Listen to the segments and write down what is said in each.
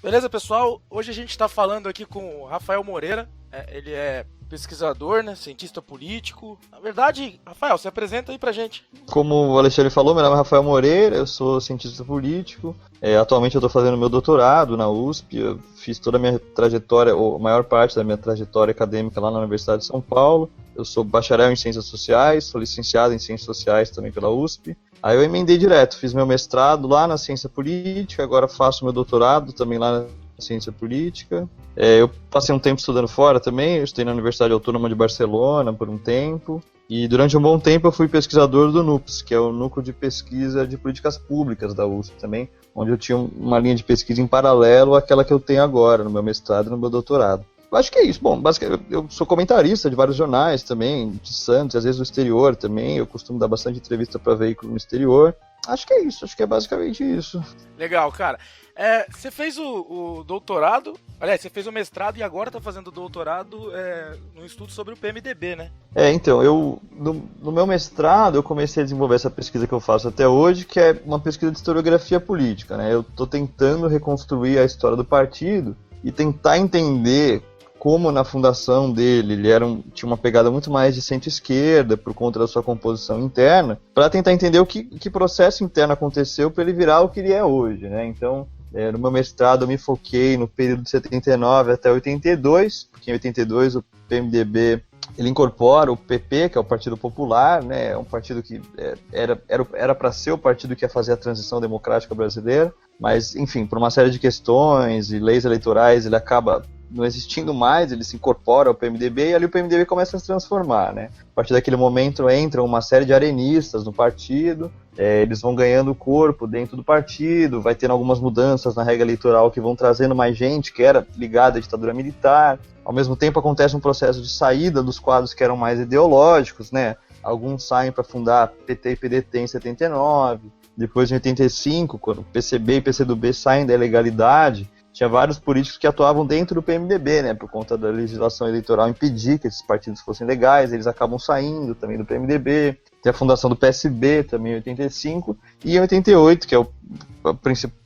Beleza, pessoal? Hoje a gente está falando aqui com o Rafael Moreira. Ele é pesquisador, né? Cientista político. Na verdade, Rafael, se apresenta aí pra gente. Como o Alexandre falou, meu nome é Rafael Moreira, eu sou cientista político. Atualmente eu estou fazendo meu doutorado na USP. Eu fiz toda a minha trajetória, ou a maior parte da minha trajetória acadêmica lá na Universidade de São Paulo. Eu sou bacharel em Ciências Sociais, sou licenciado em Ciências Sociais também pela USP. Aí eu emendei direto, fiz meu mestrado lá na Ciência Política, agora faço meu doutorado também lá na Ciência Política. Eu passei um tempo estudando fora também, eu estudei na Universidade Autônoma de Barcelona por um tempo. E durante um bom tempo eu fui pesquisador do NUPS, que é o Núcleo de Pesquisa de Políticas Públicas da USP também, onde eu tinha uma linha de pesquisa em paralelo àquela que eu tenho agora, no meu mestrado e no meu doutorado. Eu acho que é isso. Bom, basicamente, eu sou comentarista de vários jornais também, de Santos, às vezes do exterior também. Eu costumo dar bastante entrevista para veículo no exterior. Acho que é isso, acho que é basicamente isso. Legal, cara. Você fez o doutorado, aliás, você fez o mestrado e agora está fazendo o doutorado num estudo sobre o PMDB, né? Então, no meu mestrado eu comecei a desenvolver essa pesquisa que eu faço até hoje, que é uma pesquisa de historiografia política, né? Eu estou tentando reconstruir a história do partido e tentar entender como na fundação dele ele tinha uma pegada muito mais de centro-esquerda por conta da sua composição interna, para tentar entender o que processo interno aconteceu para ele virar o que ele é hoje, né? Então, no meu mestrado eu me foquei no período de 79 até 82, porque em 82 o PMDB ele incorpora o PP, que é o Partido Popular, né? É um partido que era para ser o partido que ia fazer a transição democrática brasileira, mas, enfim, por uma série de questões e leis eleitorais, ele acaba não existindo mais, ele se incorpora ao PMDB e ali o PMDB começa a se transformar, né? A partir daquele momento entram uma série de arenistas no partido, eles vão ganhando corpo dentro do partido, vai tendo algumas mudanças na regra eleitoral que vão trazendo mais gente que era ligada à ditadura militar. Ao mesmo tempo acontece um processo de saída dos quadros que eram mais ideológicos, né? Alguns saem para fundar PT e PDT em 79, depois em 85, quando o PCB e PCdoB saem da ilegalidade, tinha vários políticos que atuavam dentro do PMDB, né, por conta da legislação eleitoral impedir que esses partidos fossem legais, eles acabam saindo também do PMDB. Tem a fundação do PSB também em 85, e em 88, que é o principal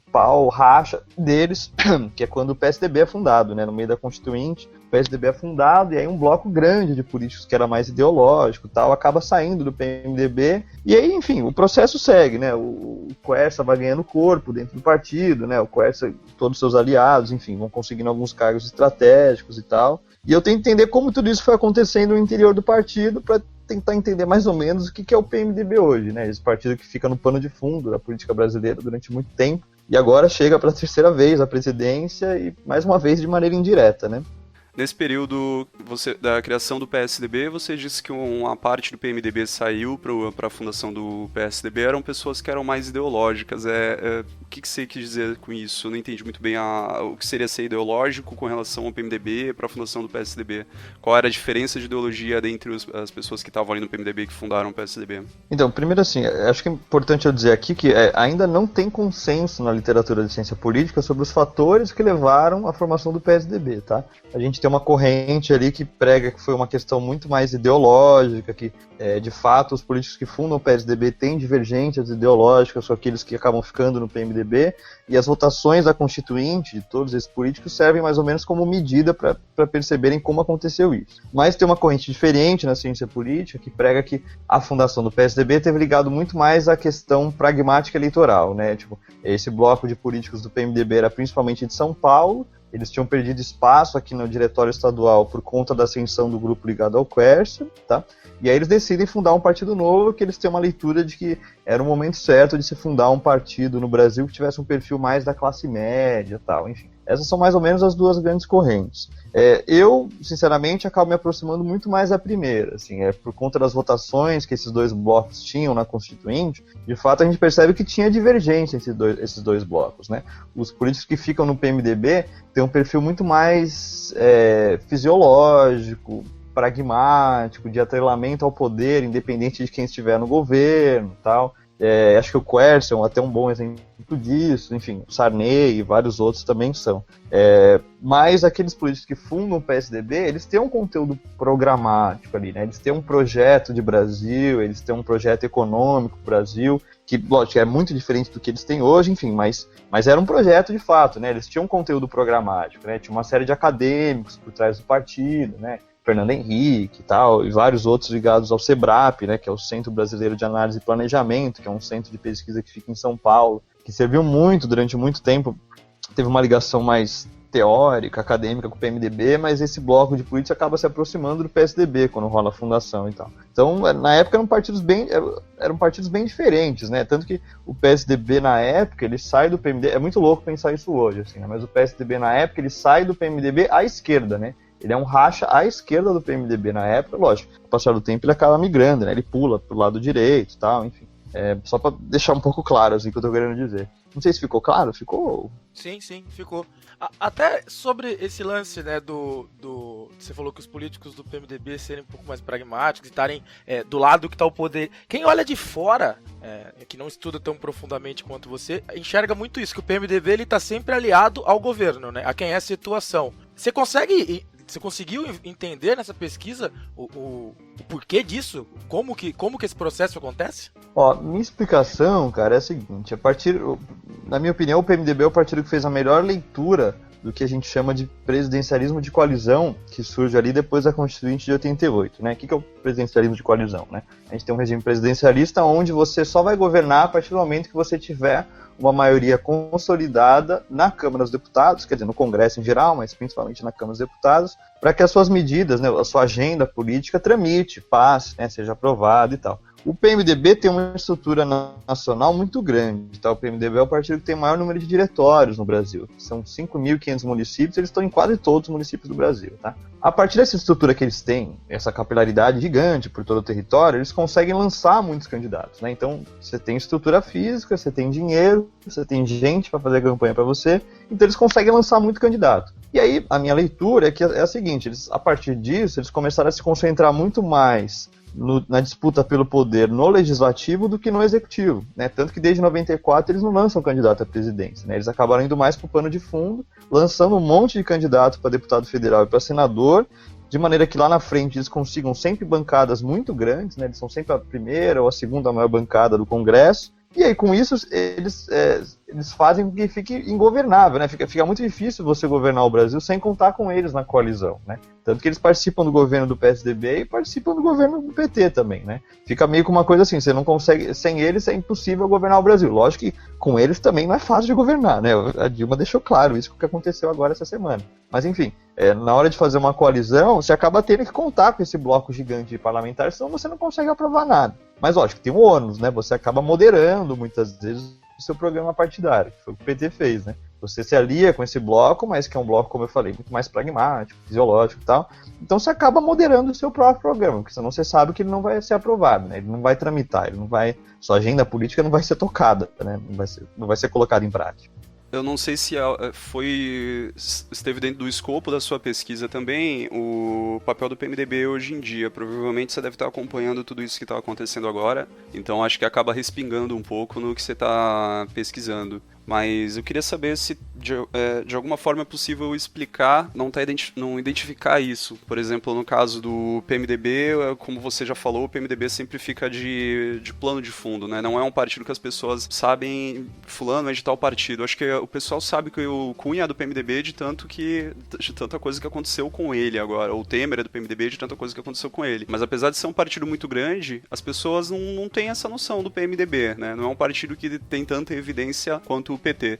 racha deles, que é quando o PSDB é fundado, né, no meio da Constituinte. O PSDB é fundado e aí um bloco grande de políticos que era mais ideológico tal, acaba saindo do PMDB e aí, enfim, o processo segue, né? O Quercia vai ganhando corpo dentro do partido, né? O Quercia, todos os seus aliados, enfim, vão conseguindo alguns cargos estratégicos e tal. E eu tenho que entender como tudo isso foi acontecendo no interior do partido para tentar entender mais ou menos o que é o PMDB hoje, né? Esse partido que fica no pano de fundo da política brasileira durante muito tempo e agora chega para a terceira vez à presidência e mais uma vez de maneira indireta, né? Nesse período da criação do PSDB, você disse que uma parte do PMDB saiu para a fundação do PSDB, eram pessoas que eram mais ideológicas. O que você quis dizer com isso? Eu não entendi muito bem o que seria ser ideológico com relação ao PMDB para a fundação do PSDB. Qual era a diferença de ideologia entre as pessoas que estavam ali no PMDB que fundaram o PSDB? Então, primeiro assim, acho que é importante eu dizer aqui que ainda não tem consenso na literatura de ciência política sobre os fatores que levaram à formação do PSDB, tá? A gente tem uma corrente ali que prega que foi uma questão muito mais ideológica, que de fato os políticos que fundam o PSDB têm divergências ideológicas com aqueles que acabam ficando no PMDB, e as votações da Constituinte de todos esses políticos servem mais ou menos como medida para perceberem como aconteceu isso. Mas tem uma corrente diferente na ciência política que prega que a fundação do PSDB teve ligado muito mais à questão pragmática eleitoral, né? Tipo, esse bloco de políticos do PMDB era principalmente de São Paulo. Eles tinham perdido espaço aqui no diretório estadual por conta da ascensão do grupo ligado ao Quercia, tá? E aí eles decidem fundar um partido novo, que eles têm uma leitura de que era o momento certo de se fundar um partido no Brasil que tivesse um perfil mais da classe média e tal, enfim. Essas são mais ou menos as duas grandes correntes. Eu, sinceramente, acabo me aproximando muito mais da primeira, assim, por conta das votações que esses dois blocos tinham na Constituinte. De fato, a gente percebe que tinha divergência entre esses dois blocos, né? Os políticos que ficam no PMDB têm um perfil muito mais fisiológico, pragmático, de atrelamento ao poder, independente de quem estiver no governo, tal. Acho que o Quercia é até um bom exemplo disso, enfim, o Sarney e vários outros também são. Mas aqueles políticos que fundam o PSDB, eles têm um conteúdo programático ali, né? Eles têm um projeto de Brasil, eles têm um projeto econômico pro Brasil, que, lógico, é muito diferente do que eles têm hoje, enfim, mas era um projeto de fato, né? Eles tinham um conteúdo programático, né? Tinha uma série de acadêmicos por trás do partido, né? Fernando Henrique e tal, e vários outros ligados ao SEBRAP, né, que é o Centro Brasileiro de Análise e Planejamento, que é um centro de pesquisa que fica em São Paulo, que serviu muito, durante muito tempo, teve uma ligação mais teórica, acadêmica com o PMDB, mas esse bloco de política acaba se aproximando do PSDB quando rola a fundação e tal. Então, na época, eram partidos bem diferentes, né, tanto que o PSDB, na época, ele sai do PMDB, é muito louco pensar isso hoje, assim, né, mas o PSDB, na época, ele sai do PMDB à esquerda, né. Ele é um racha à esquerda do PMDB na época, lógico. Com o passar do tempo ele acaba migrando, né? Ele pula pro lado direito e tal, enfim. Só pra deixar um pouco claro, assim, o que eu tô querendo dizer. Não sei se ficou claro, ficou? Sim, ficou. Até sobre esse lance, né, você falou que os políticos do PMDB serem um pouco mais pragmáticos e estarem do lado que tá o poder. Quem olha de fora, que não estuda tão profundamente quanto você, enxerga muito isso, que o PMDB ele tá sempre aliado ao governo, né, a quem é a situação. Você conseguiu entender nessa pesquisa o porquê disso? Como que esse processo acontece? Minha explicação, cara, é a seguinte. Na minha opinião, o PMDB é o partido que fez a melhor leitura do que a gente chama de presidencialismo de coalizão, que surge ali depois da Constituinte de 88, né? O que é o presidencialismo de coalizão, né? A gente tem um regime presidencialista onde você só vai governar a partir do momento que você tiver uma maioria consolidada na Câmara dos Deputados, quer dizer, no Congresso em geral, mas principalmente na Câmara dos Deputados, para que as suas medidas, né, a sua agenda política tramite, passe, né, seja aprovada e tal. O PMDB tem uma estrutura nacional muito grande, tá? O PMDB é o partido que tem o maior número de diretórios no Brasil. São 5.500 municípios, eles estão em quase todos os municípios do Brasil, tá? A partir dessa estrutura que eles têm, essa capilaridade gigante por todo o território, eles conseguem lançar muitos candidatos, né? Então, você tem estrutura física, você tem dinheiro, você tem gente para fazer campanha para você, então eles conseguem lançar muito candidato. E aí, a minha leitura é a seguinte, a partir disso, eles começaram a se concentrar muito mais na disputa pelo poder no legislativo do que no executivo, né? Tanto que desde 94 eles não lançam candidato à presidência, né? Eles acabaram indo mais para o pano de fundo, lançando um monte de candidato para deputado federal e para senador, de maneira que lá na frente eles consigam sempre bancadas muito grandes, né? Eles são sempre a primeira ou a segunda maior bancada do Congresso. E aí, com isso, eles fazem com que fique ingovernável, né? Fica muito difícil você governar o Brasil sem contar com eles na coalizão, né? Tanto que eles participam do governo do PSDB e participam do governo do PT também, né? Fica meio que uma coisa assim, você não consegue, sem eles é impossível governar o Brasil. Lógico que com eles também não é fácil de governar, né? A Dilma deixou claro isso que aconteceu agora essa semana. Mas enfim, na hora de fazer uma coalizão, você acaba tendo que contar com esse bloco gigante de parlamentares, senão você não consegue aprovar nada. Mas lógico, tem um ônus, né? Você acaba moderando muitas vezes o seu programa partidário, que foi o que o PT fez, né? Você se alia com esse bloco, mas que é um bloco, como eu falei, muito mais pragmático, fisiológico e tal. Então você acaba moderando o seu próprio programa, porque senão você sabe que ele não vai ser aprovado, né? Ele não vai tramitar, sua agenda política não vai ser tocada, né? Não vai ser colocada em prática. Eu não sei se esteve dentro do escopo da sua pesquisa também o papel do PMDB hoje em dia. Provavelmente você deve estar acompanhando tudo isso que está acontecendo agora, então acho que acaba respingando um pouco no que você está pesquisando. Mas eu queria saber se de alguma forma é possível explicar, não identificar isso. Por exemplo, no caso do PMDB, como você já falou, o PMDB sempre fica de plano de fundo, né? Não é um partido que as pessoas sabem, fulano é de tal partido. Acho que o pessoal sabe que o Cunha é do PMDB de tanta coisa que aconteceu com ele agora. O Temer é do PMDB de tanta coisa que aconteceu com ele. Mas apesar de ser um partido muito grande, as pessoas não têm essa noção do PMDB, né? Não é um partido que tem tanta evidência quanto o PT.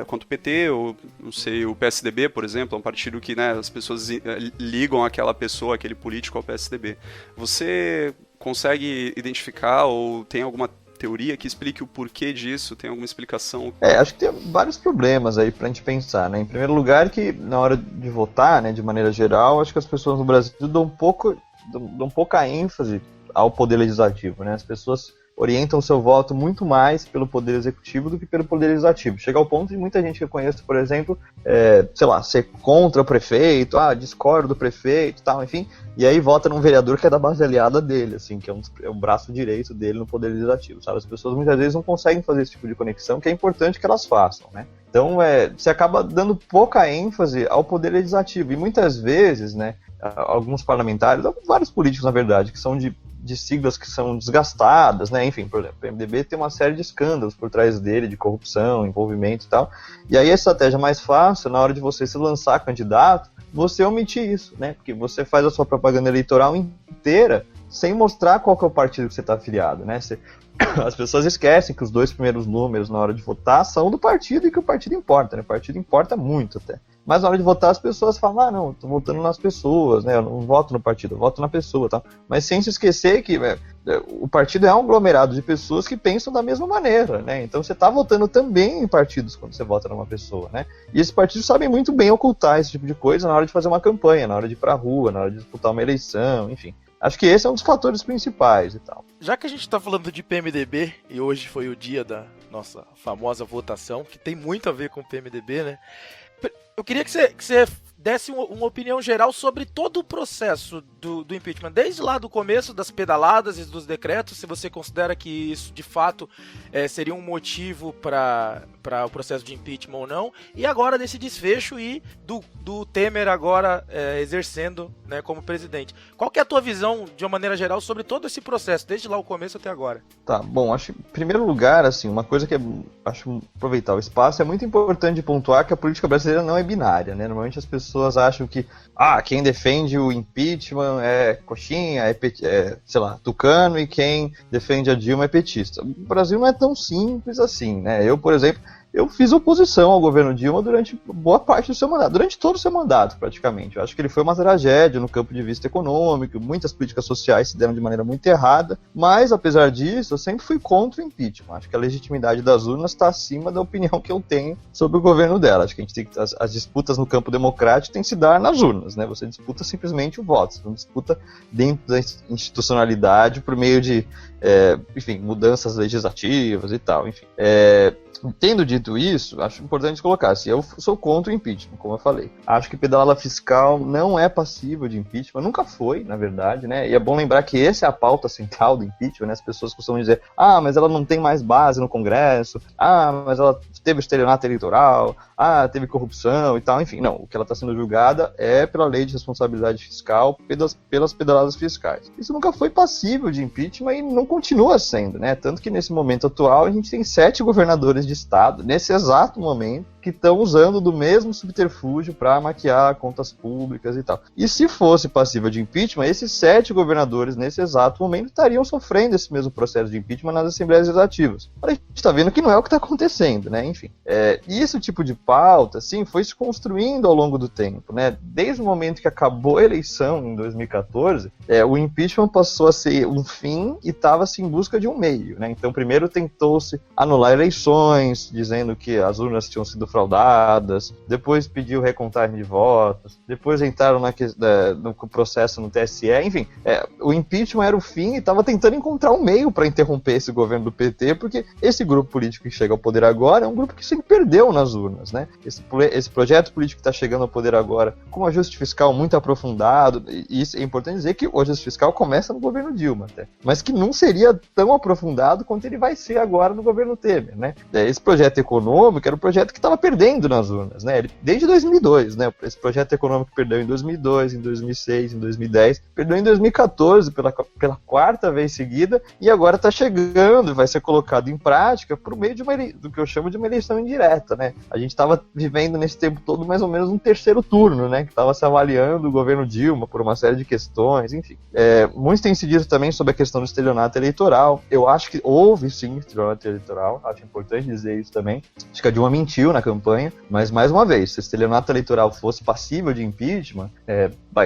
Quanto o PT, ou não sei, o PSDB, por exemplo, é um partido que, né, as pessoas ligam aquela pessoa, aquele político ao PSDB. Você consegue identificar ou tem alguma teoria que explique o porquê disso? Tem alguma explicação? Acho que tem vários problemas aí pra gente pensar, né? Em primeiro lugar, que na hora de votar, né, de maneira geral, acho que as pessoas no Brasil dão pouca ênfase ao poder legislativo, né? As pessoas orientam o seu voto muito mais pelo poder executivo do que pelo poder legislativo. Chega ao ponto de muita gente que eu conheço, por exemplo, ser contra o prefeito, discordo do prefeito e tal, enfim, e aí vota num vereador que é da base aliada dele, assim, que é um braço direito dele no poder legislativo, sabe? As pessoas muitas vezes não conseguem fazer esse tipo de conexão, que é importante que elas façam, né? Então, você acaba dando pouca ênfase ao poder legislativo, e muitas vezes, né, alguns parlamentares, vários políticos, na verdade, que são de siglas que são desgastadas, né? Enfim, por exemplo, o PMDB tem uma série de escândalos por trás dele, de corrupção, envolvimento e tal, e aí a estratégia mais fácil, na hora de você se lançar candidato, você omitir isso, né? Porque você faz a sua propaganda eleitoral inteira sem mostrar qual que é o partido que você está afiliado, né? As pessoas esquecem que os 2 primeiros números na hora de votar são do partido e que o partido importa, né? O partido importa muito até. Mas na hora de votar as pessoas falam, não, eu tô votando nas pessoas, né? Eu não voto no partido, eu voto na pessoa, tá? Mas sem se esquecer que o partido é um aglomerado de pessoas que pensam da mesma maneira, né? Então você tá votando também em partidos quando você vota numa pessoa, né? E esses partidos sabem muito bem ocultar esse tipo de coisa na hora de fazer uma campanha, na hora de ir pra rua, na hora de disputar uma eleição, enfim. Acho que esse é um dos fatores principais e tal. Já que a gente tá falando de PMDB, e hoje foi o dia da nossa famosa votação, que tem muito a ver com o PMDB, né? Eu queria que você desse uma opinião geral sobre todo o processo do impeachment, desde lá do começo das pedaladas e dos decretos, se você considera que isso de fato seria um motivo para o processo de impeachment ou não, e agora desse desfecho e do Temer agora exercendo, né, como presidente. Qual que é a tua visão, de uma maneira geral, sobre todo esse processo, desde lá o começo até agora? Tá, bom, acho que, em primeiro lugar, assim, uma coisa que acho aproveitar o espaço, é muito importante pontuar que a política brasileira não é binária, né? Normalmente as pessoas acham que quem defende o impeachment é coxinha, sei lá, tucano, e quem defende a Dilma é petista. O Brasil não é tão simples assim, né? Eu, por exemplo, eu fiz oposição ao governo Dilma durante boa parte do seu mandato, durante todo o seu mandato, praticamente. Eu acho que ele foi uma tragédia no campo de vista econômico, muitas políticas sociais se deram de maneira muito errada, mas, apesar disso, eu sempre fui contra o impeachment. Acho que a legitimidade das urnas está acima da opinião que eu tenho sobre o governo dela. Acho que a gente tem que, as disputas no campo democrático têm que se dar nas urnas, né? Você disputa simplesmente o voto, você não disputa dentro da institucionalidade por meio de, enfim, mudanças legislativas e tal, enfim. Tendo dito isso, acho importante colocar, assim, eu sou contra o impeachment, como eu falei. Acho que pedalada fiscal não é passível de impeachment, nunca foi, na verdade, né? E é bom lembrar que essa é a pauta central do impeachment, né? As pessoas costumam dizer, mas ela não tem mais base no Congresso, mas ela teve estelionato eleitoral, teve corrupção e tal, enfim, não. O que ela está sendo julgada é pela lei de responsabilidade fiscal, pelas pedaladas fiscais. Isso nunca foi passível de impeachment e não continua sendo, né? Tanto que nesse momento atual a gente tem 7 governadores de estado, nesse exato momento, que estão usando do mesmo subterfúgio para maquiar contas públicas e tal. E se fosse passível de impeachment, esses 7 governadores, nesse exato momento, estariam sofrendo esse mesmo processo de impeachment nas Assembleias Legislativas. A gente está vendo que não é o que está acontecendo, né? Enfim, esse tipo de pauta, assim, foi se construindo ao longo do tempo, né? Desde o momento que acabou a eleição, em 2014, o impeachment passou a ser um fim e estava-se em busca de um meio, né? Então, primeiro tentou-se anular eleições, dizendo que as urnas tinham sido fraudadas, depois pediu recontagem de votos, depois entraram no processo no TSE, enfim, o impeachment era o fim e estava tentando encontrar um meio para interromper esse governo do PT, porque esse grupo político que chega ao poder agora é um grupo que sempre perdeu nas urnas, né? Esse projeto político que está chegando ao poder agora, com um ajuste fiscal muito aprofundado, e isso é importante dizer que o ajuste fiscal começa no governo Dilma, até, mas que não seria tão aprofundado quanto ele vai ser agora no governo Temer, né? Esse projeto econômico era um projeto que estava perdendo nas urnas, né? Desde 2002, né? Esse projeto econômico perdeu em 2002, em 2006, em 2010, perdeu em 2014 pela 4ª vez seguida, e agora está chegando e vai ser colocado em prática por meio de do que eu chamo de uma eleição indireta, né? A gente estava vivendo nesse tempo todo mais ou menos um terceiro turno, né? Que estava se avaliando o governo Dilma por uma série de questões, enfim. Muitos têm se dito também sobre a questão do estelionato eleitoral. Eu acho que houve sim estelionato eleitoral, acho importante dizer isso também. Acho que a Dilma mentiu na campanha campanha, mas mais uma vez, se o estelionato eleitoral fosse passível de impeachment,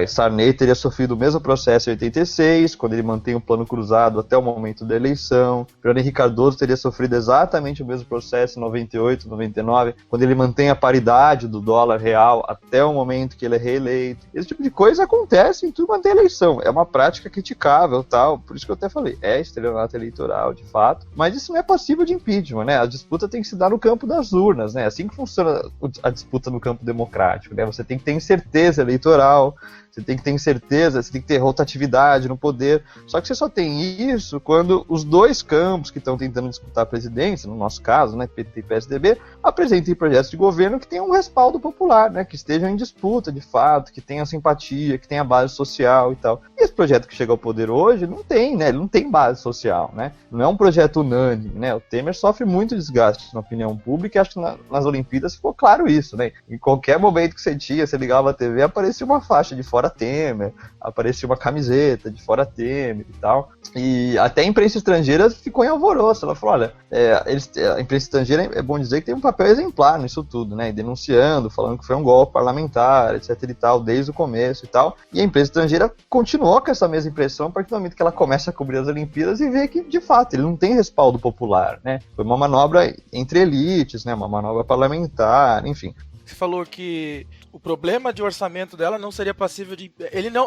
Sarney teria sofrido o mesmo processo em 86, quando ele mantém o plano cruzado até o momento da eleição. Fernando Henrique Cardoso teria sofrido exatamente o mesmo processo em 98, 99, quando ele mantém a paridade do dólar real até o momento que ele é reeleito. Esse tipo de coisa acontece em turma da eleição. É uma prática criticável, tal. Por isso que eu até falei, é estelionato eleitoral, de fato, mas isso não é passível de impeachment, né? A disputa tem que se dar no campo das urnas, né? Assim que funciona a disputa no campo democrático, né? Você tem que ter incerteza eleitoral, você tem que ter incerteza, você tem que ter rotatividade no poder. Só que você só tem isso quando os dois campos que estão tentando disputar a presidência, no nosso caso, né, PT e PSDB, apresentem projetos de governo que tenham um respaldo popular, né, que estejam em disputa, de fato, que tenham simpatia, que tenham base social e tal. E esse projeto que chega ao poder hoje não tem, né, ele não tem base social, né, não é um projeto unânime, né, o Temer sofre muito desgaste na opinião pública e acho que nas Olimpíadas ficou claro isso, né, em qualquer momento que você ligava a TV, aparecia uma faixa de fora Temer, aparecia uma camiseta de fora Temer e tal, e até a imprensa estrangeira ficou em alvoroço. Ela falou, olha, a imprensa estrangeira, é bom dizer que tem um papel exemplar nisso tudo, né, denunciando, falando que foi um golpe parlamentar, etc e tal, desde o começo e tal, e a imprensa estrangeira continuou com essa mesma impressão a partir do momento que ela começa a cobrir as Olimpíadas e vê que, de fato, ele não tem respaldo popular, né, foi uma manobra entre elites, né, uma manobra parlamentar, enfim. Você falou que o problema de orçamento dela não seria passível de...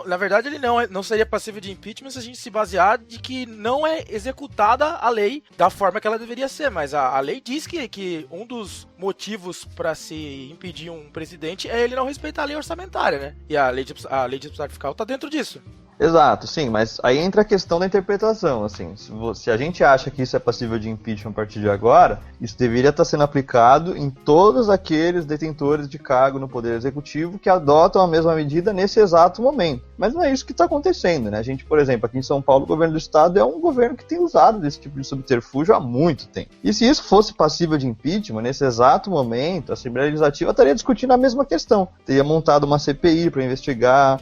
Na verdade, ele não seria passível de impeachment se a gente se basear de que não é executada a lei da forma que ela deveria ser. Mas a lei diz que um dos motivos para se impedir um presidente é ele não respeitar a lei orçamentária, né? E a lei de responsabilidade fiscal tá dentro disso. Exato, sim, mas aí entra a questão da interpretação, assim, se a gente acha que isso é passível de impeachment a partir de agora, isso deveria estar sendo aplicado em todos aqueles detentores de cargo no Poder Executivo que adotam a mesma medida nesse exato momento, mas não é isso que está acontecendo, né, a gente, por exemplo, aqui em São Paulo, o governo do estado é um governo que tem usado desse tipo de subterfúgio há muito tempo, e se isso fosse passível de impeachment, nesse exato momento, a Assembleia Legislativa estaria discutindo a mesma questão, teria montado uma CPI para investigar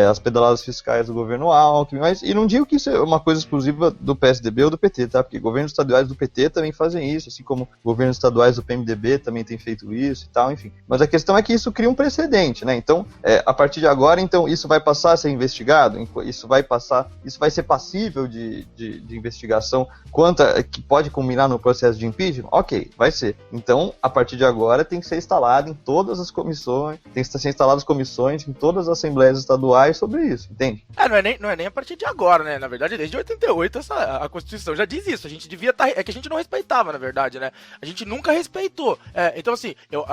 as pedaladas fiscais do governo Alckmin, mas, e não digo que isso é uma coisa exclusiva do PSDB ou do PT, tá? Porque governos estaduais do PT também fazem isso, assim como governos estaduais do PMDB também têm feito isso e tal, enfim. Mas a questão é que isso cria um precedente, né? Então, a partir de agora, então, isso vai passar a ser investigado? Isso vai ser passível de investigação que pode culminar no processo de impeachment? Ok, vai ser. Então, a partir de agora, tem que ser instalado em todas as comissões, tem que ser instaladas comissões em todas as assembleias estaduais sobre isso, entende? Não é nem a partir de agora, né? Na verdade, desde 88 a Constituição já diz isso. A gente devia estar... É que a gente não respeitava, na verdade, né? A gente nunca respeitou. Então, assim, eu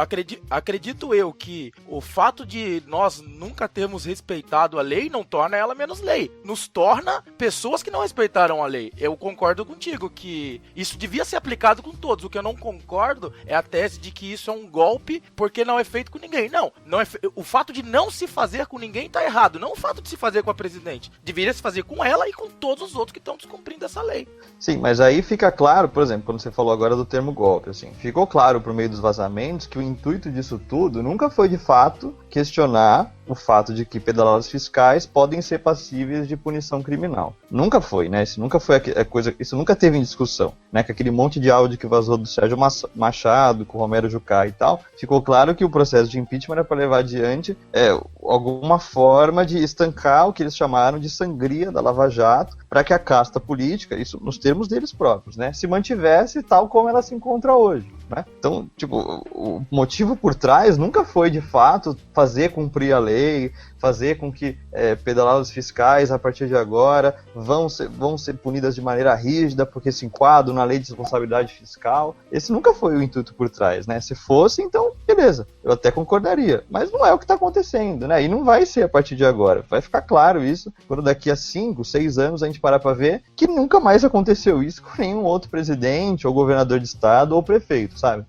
acredito eu que o fato de nós nunca termos respeitado a lei não torna ela menos lei. Nos torna pessoas que não respeitaram a lei. Eu concordo contigo que isso devia ser aplicado com todos. O que eu não concordo é a tese de que isso é um golpe porque não é feito com ninguém. Não é o fato de não se fazer com ninguém tá errado. Não o fato de se fazer com a presidente. Deveria se fazer com ela e com todos os outros que estão descumprindo essa lei. Sim, mas aí fica claro, por exemplo, quando você falou agora do termo golpe, assim, ficou claro por meio dos vazamentos que o intuito disso tudo nunca foi de fato questionar o fato de que pedaladas fiscais podem ser passíveis de punição criminal. Nunca foi, né? Isso nunca foi a coisa, isso nunca teve em discussão, né? Com aquele monte de áudio que vazou do Sérgio Machado, com o Romero Jucá e tal, ficou claro que o processo de impeachment era para levar adiante alguma forma de estancar o que eles chamaram de sangria da Lava Jato, para que a casta política, isso nos termos deles próprios, né, se mantivesse tal como ela se encontra hoje, né? Então, tipo, o motivo por trás nunca foi de fato fazer cumprir a lei, fazer com que pedaladas fiscais a partir de agora vão ser punidas de maneira rígida porque se enquadram na lei de responsabilidade fiscal. Esse nunca foi o intuito por trás, né? Se fosse, então, beleza, eu até concordaria, mas não é o que está acontecendo, né? E não vai ser a partir de agora. Vai ficar claro isso quando daqui a 5, 6 anos a gente parar para ver que nunca mais aconteceu isso com nenhum outro presidente ou governador de estado ou prefeito, sabe?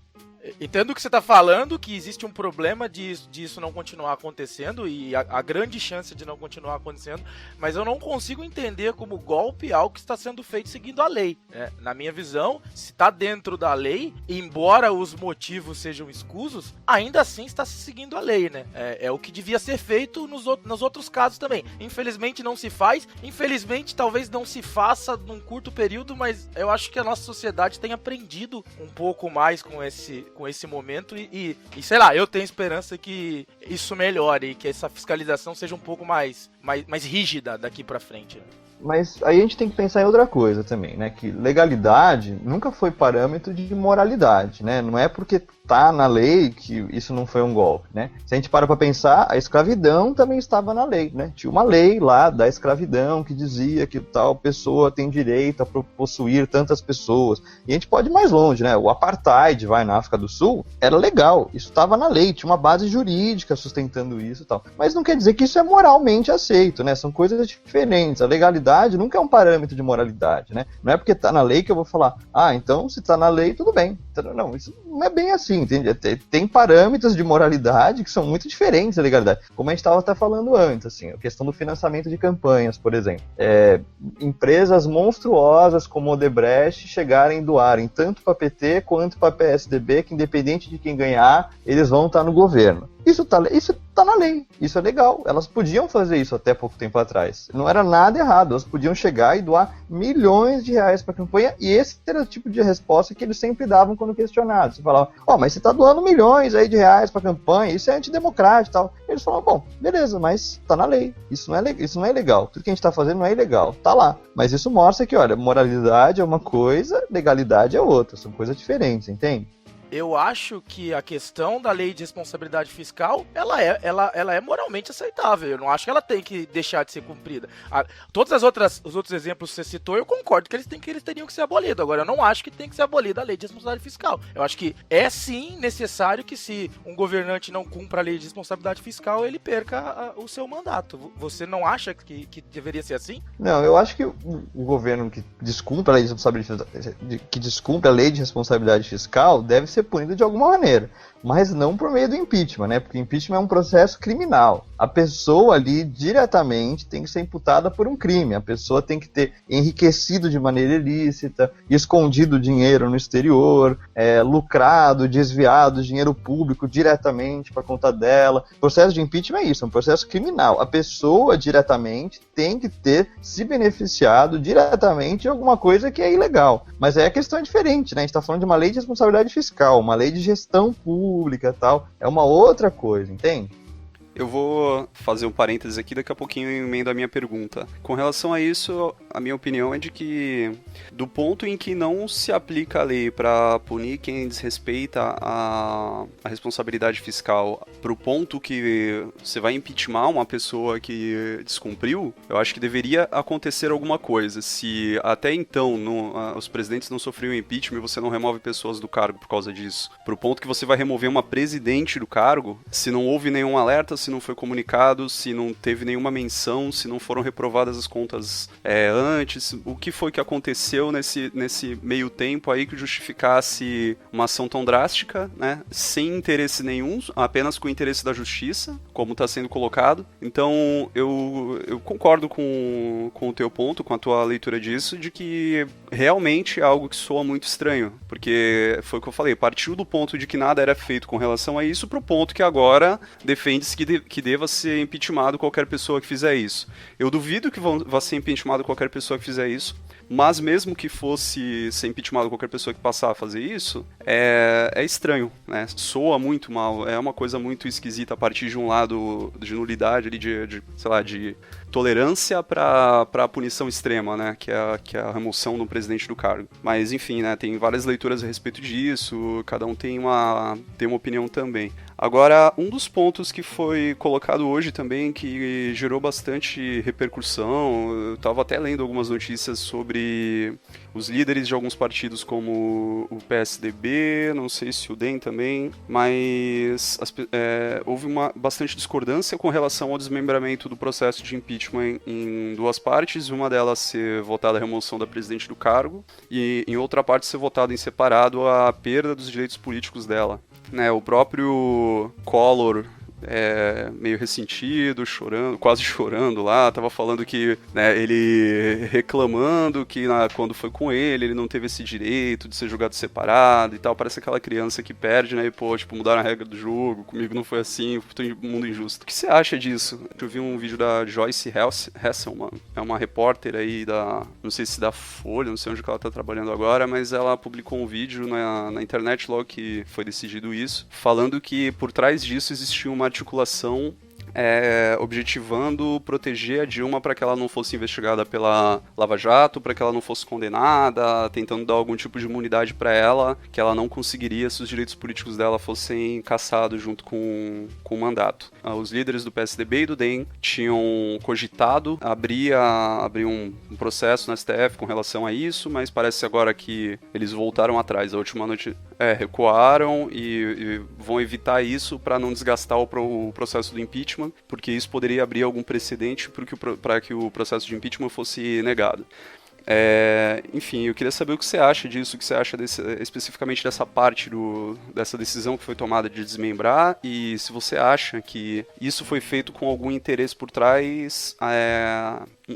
Entendo o que você está falando, que existe um problema de isso não continuar acontecendo e a grande chance de não continuar acontecendo, mas eu não consigo entender como golpe algo que está sendo feito seguindo a lei, né? Na minha visão, se está dentro da lei, embora os motivos sejam escusos, ainda assim está se seguindo a lei, né? É o que devia ser feito nos outros casos também. Infelizmente não se faz, infelizmente talvez não se faça num curto período, mas eu acho que a nossa sociedade tem aprendido um pouco mais com com esse momento e sei lá, eu tenho esperança que isso melhore, que essa fiscalização seja um pouco mais rígida daqui pra frente. Né? Mas aí a gente tem que pensar em outra coisa também, né? Que legalidade nunca foi parâmetro de moralidade, né? Não é porque tá na lei que isso não foi um golpe, né? Se a gente para pra pensar, a escravidão também estava na lei, né? Tinha uma lei lá da escravidão que dizia que tal pessoa tem direito a possuir tantas pessoas. E a gente pode ir mais longe, né? O apartheid, na África do Sul, era legal. Isso estava na lei, tinha uma base jurídica sustentando isso e tal. Mas não quer dizer que isso é moralmente aceito, né? São coisas diferentes. A legalidade nunca é um parâmetro de moralidade, né? Não é porque tá na lei que eu vou falar, então se tá na lei, tudo bem. Não, isso não é bem assim, entende? Tem parâmetros de moralidade que são muito diferentes da legalidade. Como a gente estava até falando antes, assim, a questão do financiamento de campanhas, por exemplo. Empresas monstruosas como o Odebrecht chegarem e doarem tanto para PT quanto para PSDB, que independente de quem ganhar, eles vão estar no governo. Isso tá na lei, isso é legal. Elas podiam fazer isso até pouco tempo atrás. Não era nada errado, elas podiam chegar e doar milhões de reais para a campanha, e esse era o tipo de resposta que eles sempre davam quando questionados. Você falava, mas você está doando milhões aí de reais para a campanha, isso é antidemocrático e tal. Eles falavam, bom, beleza, mas tá na lei, isso não é legal. Tudo que a gente está fazendo não é ilegal, tá lá. Mas isso mostra que, olha, moralidade é uma coisa, legalidade é outra, são coisas diferentes, entende? Eu acho que a questão da lei de responsabilidade fiscal, ela é moralmente aceitável. Eu não acho que ela tem que deixar de ser cumprida. Todos os outros exemplos que você citou, eu concordo que eles teriam que ser abolidos. Agora, eu não acho que tem que ser abolida a lei de responsabilidade fiscal. Eu acho que é sim necessário que, se um governante não cumpra a lei de responsabilidade fiscal, ele perca o seu mandato. Você não acha que deveria ser assim? Não, eu acho que o governo que descumpre a lei de responsabilidade fiscal deve ser punido de alguma maneira, mas não por meio do impeachment, né? Porque impeachment é um processo criminal. A pessoa ali diretamente tem que ser imputada por um crime. A pessoa tem que ter enriquecido de maneira ilícita, escondido dinheiro no exterior, lucrado, desviado dinheiro público diretamente para conta dela. O processo de impeachment é isso, é um processo criminal. A pessoa diretamente tem que ter se beneficiado diretamente de alguma coisa que é ilegal. Mas aí a questão é diferente, né? A gente está falando de uma lei de responsabilidade fiscal, uma lei de gestão pública e tal. É uma outra coisa, entende? Eu vou fazer um parênteses aqui, daqui a pouquinho eu emendo a minha pergunta. Com relação a isso, a minha opinião é de que, do ponto em que não se aplica a lei para punir quem desrespeita a responsabilidade fiscal, pro ponto que você vai impeachment uma pessoa que descumpriu, eu acho que deveria acontecer alguma coisa. Se até então os presidentes não sofriam impeachment e você não remove pessoas do cargo por causa disso, pro ponto que você vai remover uma presidente do cargo, se não houve nenhum alerta, se não foi comunicado, se não teve nenhuma menção, se não foram reprovadas as contas antes, o que foi que aconteceu nesse meio tempo aí que justificasse uma ação tão drástica, né, sem interesse nenhum, apenas com o interesse da justiça, como está sendo colocado. Então eu concordo com o teu ponto, com a tua leitura disso, de que realmente é algo que soa muito estranho, porque foi o que eu falei, partiu do ponto de que nada era feito com relação a isso para o ponto que agora defende-se que deva ser impeachmentado qualquer pessoa que fizer isso. Eu duvido que vá ser impeachmentado qualquer pessoa que fizer isso, mas mesmo que fosse ser impeachmentado qualquer pessoa que passar a fazer isso, é estranho, né? Soa muito mal, é uma coisa muito esquisita a partir de um lado de nulidade, ali de tolerância para a punição extrema, né? Que é a remoção do presidente do cargo. Mas enfim, né? Tem várias leituras a respeito disso, cada um tem uma opinião também. Agora, um dos pontos que foi colocado hoje também, que gerou bastante repercussão, eu estava até lendo algumas notícias sobre os líderes de alguns partidos como o PSDB, não sei se o DEM também, mas houve bastante discordância com relação ao desmembramento do processo de impeachment em duas partes, uma delas ser votada a remoção da presidente do cargo e em outra parte ser votada em separado a perda dos direitos políticos dela. O próprio Collor meio ressentido, chorando, quase chorando lá, tava falando que, né, ele reclamando que quando foi com ele não teve esse direito de ser julgado separado e tal, parece aquela criança que perde, né, e pô, tipo, mudaram a regra do jogo, comigo não foi assim, foi um mundo injusto. O que você acha disso? Eu vi um vídeo da Joyce Hasselman, é uma repórter aí não sei se da Folha, não sei onde que ela tá trabalhando agora, mas ela publicou um vídeo na internet logo que foi decidido isso, falando que por trás disso existia uma articulação objetivando proteger a Dilma para que ela não fosse investigada pela Lava Jato, para que ela não fosse condenada, tentando dar algum tipo de imunidade para ela, que ela não conseguiria se os direitos políticos dela fossem cassados junto com o mandato. Os líderes do PSDB e do DEM tinham cogitado abrir um processo no STF com relação a isso, mas parece agora que eles voltaram atrás. A última noite recuaram e vão evitar isso para não desgastar o processo do impeachment, porque isso poderia abrir algum precedente para que o processo de impeachment fosse negado. Enfim, eu queria saber o que você acha disso, o que você acha especificamente dessa parte dessa decisão que foi tomada de desmembrar, e se você acha que isso foi feito com algum interesse por trás,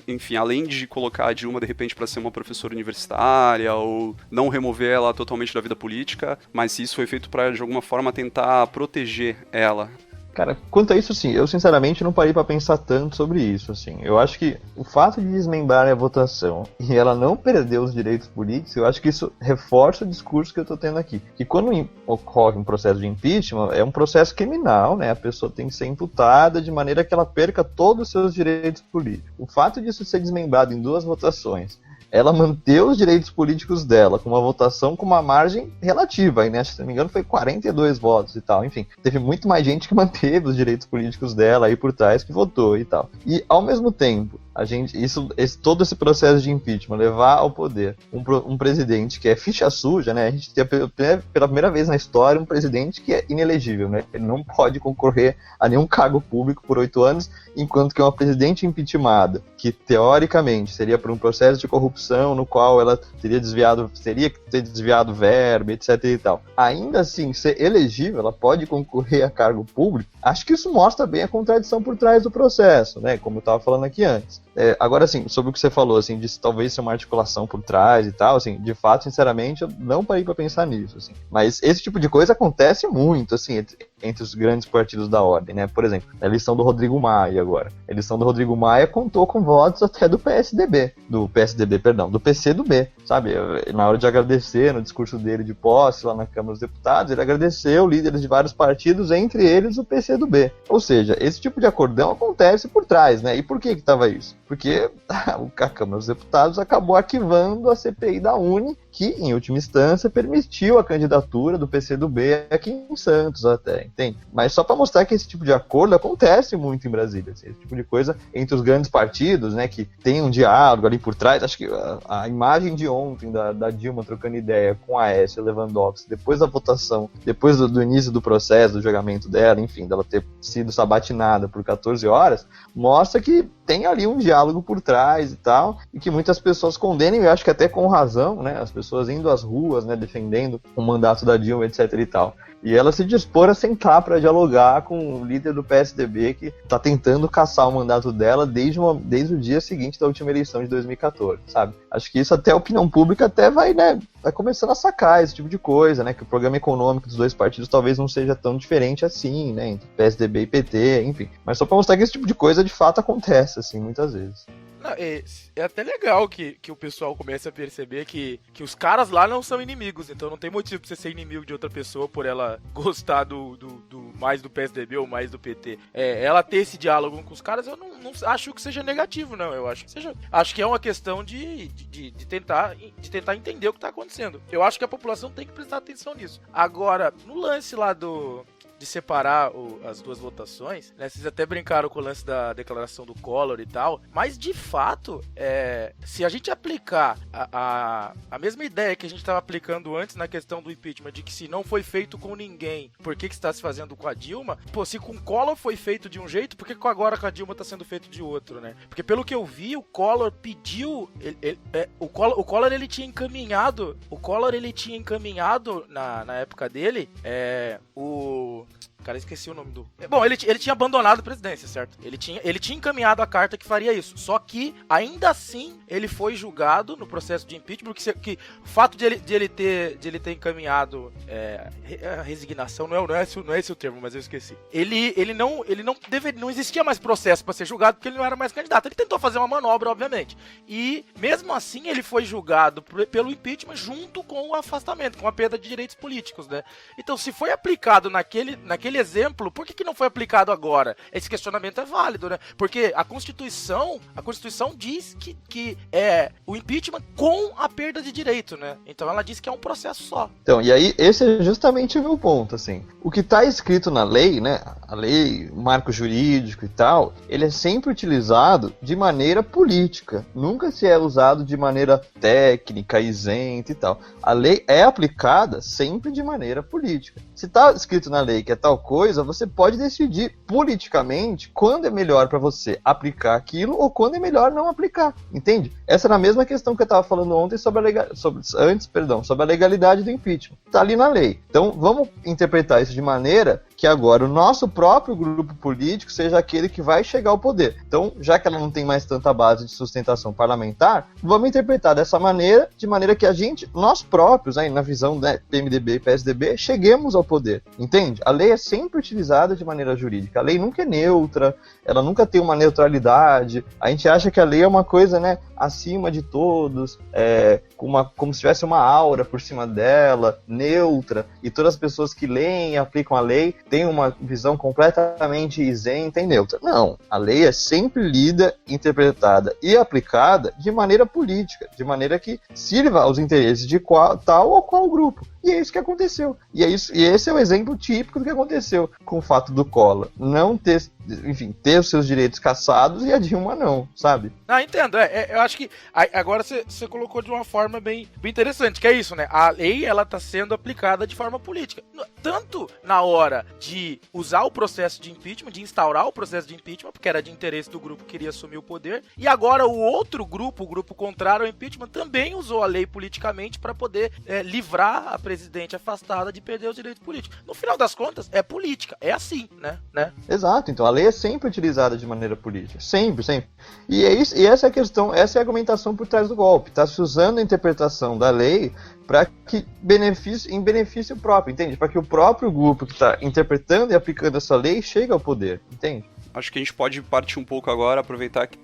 enfim, além de colocar a Dilma de repente para ser uma professora universitária ou não remover ela totalmente da vida política, mas se isso foi feito para de alguma forma tentar proteger ela. Cara, quanto a isso, sim, eu sinceramente não parei pra pensar tanto sobre isso, assim. Eu acho que o fato de desmembrar a votação e ela não perder os direitos políticos, eu acho que isso reforça o discurso que eu tô tendo aqui. Que quando ocorre um processo de impeachment, é um processo criminal, né? A pessoa tem que ser imputada de maneira que ela perca todos os seus direitos políticos. O fato disso ser desmembrado em 2 votações, ela manteve os direitos políticos dela com uma votação com uma margem relativa, né? Se não me engano foi 42 votos e tal, enfim. Teve muito mais gente que manteve os direitos políticos dela aí por trás que votou e tal. E, ao mesmo tempo, todo esse processo de impeachment, levar ao poder um presidente que é ficha suja, né? A gente tem pela primeira vez na história um presidente que é inelegível, né? Ele não pode concorrer a nenhum cargo público por 8 anos, enquanto que uma presidente impeachmentada, que teoricamente seria por um processo de corrupção no qual ela teria que ter desviado verba, etc e tal. Ainda assim, ser elegível, ela pode concorrer a cargo público. Acho que isso mostra bem a contradição por trás do processo, né? Como eu estava falando aqui antes. Agora, assim, sobre o que você falou, assim, de talvez ser uma articulação por trás e tal, assim, de fato, sinceramente, eu não parei pra pensar nisso, assim. Mas esse tipo de coisa acontece muito, assim, entre os grandes partidos da ordem, né? Por exemplo, a eleição do Rodrigo Maia agora. A eleição do Rodrigo Maia contou com votos até do do PCdoB, sabe? Na hora de agradecer, no discurso dele de posse lá na Câmara dos Deputados, ele agradeceu líderes de vários partidos, entre eles o PCdoB. Ou seja, esse tipo de acordão acontece por trás, né? E por que estava isso? Porque a Câmara dos Deputados acabou arquivando a CPI da Uni, que, em última instância, permitiu a candidatura do PCdoB aqui em Santos até, entende? Mas só para mostrar que esse tipo de acordo acontece muito em Brasília, assim, esse tipo de coisa entre os grandes partidos, né, que tem um diálogo ali por trás. Acho que a imagem de ontem da Dilma trocando ideia com a Aécia Lewandowski, depois da votação, depois do início do processo, do julgamento dela, enfim, dela ter sido sabatinada por 14 horas, mostra que tem ali um diálogo por trás e tal, e que muitas pessoas condenam, e eu acho que até com razão, né, as pessoas indo às ruas, né, defendendo o mandato da Dilma, etc e tal. E ela se dispor a sentar para dialogar com o líder do PSDB que está tentando caçar o mandato dela desde o dia seguinte da última eleição de 2014, sabe? Acho que isso até a opinião pública até vai começando a sacar esse tipo de coisa, né? Que o programa econômico dos dois partidos talvez não seja tão diferente assim, né? Entre PSDB e PT, enfim. Mas só para mostrar que esse tipo de coisa de fato acontece, assim, muitas vezes. Não, é até legal que o pessoal comece a perceber que os caras lá não são inimigos, então não tem motivo pra você ser inimigo de outra pessoa por ela gostar mais do PSDB ou mais do PT. Ela ter esse diálogo com os caras, eu não acho que seja negativo, não. Eu acho que é uma questão de tentar entender o que tá acontecendo. Eu acho que a população tem que prestar atenção nisso. Agora, no lance lá de separar as 2 votações, né? Vocês até brincaram com o lance da declaração do Collor e tal, mas de fato, se a gente aplicar a mesma ideia que a gente estava aplicando antes na questão do impeachment, de que se não foi feito com ninguém, por que está se fazendo com a Dilma? Pô, se com o Collor foi feito de um jeito, por que agora com a Dilma está sendo feito de outro, né? Porque pelo que eu vi, o Collor pediu, o Collor ele tinha encaminhado na época dele, Cara, esqueci o nome do... Bom, ele tinha abandonado a presidência, certo? Ele tinha encaminhado a carta que faria isso. Só que, ainda assim, ele foi julgado no processo de impeachment, porque o fato de ele ter encaminhado a resignação, não é esse o termo, mas eu esqueci. Ele não existia mais processo para ser julgado, porque ele não era mais candidato. Ele tentou fazer uma manobra, obviamente. E, mesmo assim, ele foi julgado pelo impeachment junto com o afastamento, com a perda de direitos políticos, né? Então, se foi aplicado naquele exemplo, por que não foi aplicado agora? Esse questionamento é válido, né? Porque a Constituição diz que é o impeachment com a perda de direito, né? Então ela diz que é um processo só. Então, e aí, esse é justamente o meu ponto, assim. O que está escrito na lei, né? A lei, o marco jurídico e tal, ele é sempre utilizado de maneira política. Nunca se é usado de maneira técnica, isenta e tal. A lei é aplicada sempre de maneira política. Se está escrito na lei que é tal coisa, você pode decidir politicamente quando é melhor para você aplicar aquilo ou quando é melhor não aplicar, entende? Essa era a mesma questão que eu estava falando ontem sobre a legalidade do impeachment. Está ali na lei. Então, vamos interpretar isso de maneira que agora o nosso próprio grupo político seja aquele que vai chegar ao poder. Então, já que ela não tem mais tanta base de sustentação parlamentar, vamos interpretar dessa maneira, de maneira que nós próprios, aí, na visão, né, PMDB e PSDB, cheguemos ao poder, entende? A lei é sempre utilizada de maneira jurídica. A lei nunca é neutra, ela nunca tem uma neutralidade. A gente acha que a lei é uma coisa, né, acima de todos, como se tivesse uma aura por cima dela, neutra, e todas as pessoas que leem e aplicam a lei têm uma visão completamente isenta e neutra. Não, a lei é sempre lida, interpretada e aplicada de maneira política, de maneira que sirva aos interesses de tal ou qual grupo. E é isso que aconteceu. E esse é o exemplo típico do que aconteceu com o fato do Collor não ter os seus direitos cassados e a Dilma não, sabe? Entendo. Eu acho que agora você colocou de uma forma bem interessante, que é isso, né? A lei, ela tá sendo aplicada de forma política. Tanto na hora de usar o processo de impeachment, de instaurar o processo de impeachment, porque era de interesse do grupo que queria assumir o poder, e agora o outro grupo, o grupo contrário ao impeachment, também usou a lei politicamente para poder livrar a presidente afastada de perder os direitos políticos. No final das contas, é política. É assim, né? Exato. Então, a lei é sempre utilizada de maneira política. Sempre, sempre. E essa é a questão, essa é a argumentação por trás do golpe. Está se usando a interpretação da lei para que em benefício próprio, entende? Para que o próprio grupo que está interpretando e aplicando essa lei chegue ao poder, entende? Acho que a gente pode partir um pouco agora, aproveitar que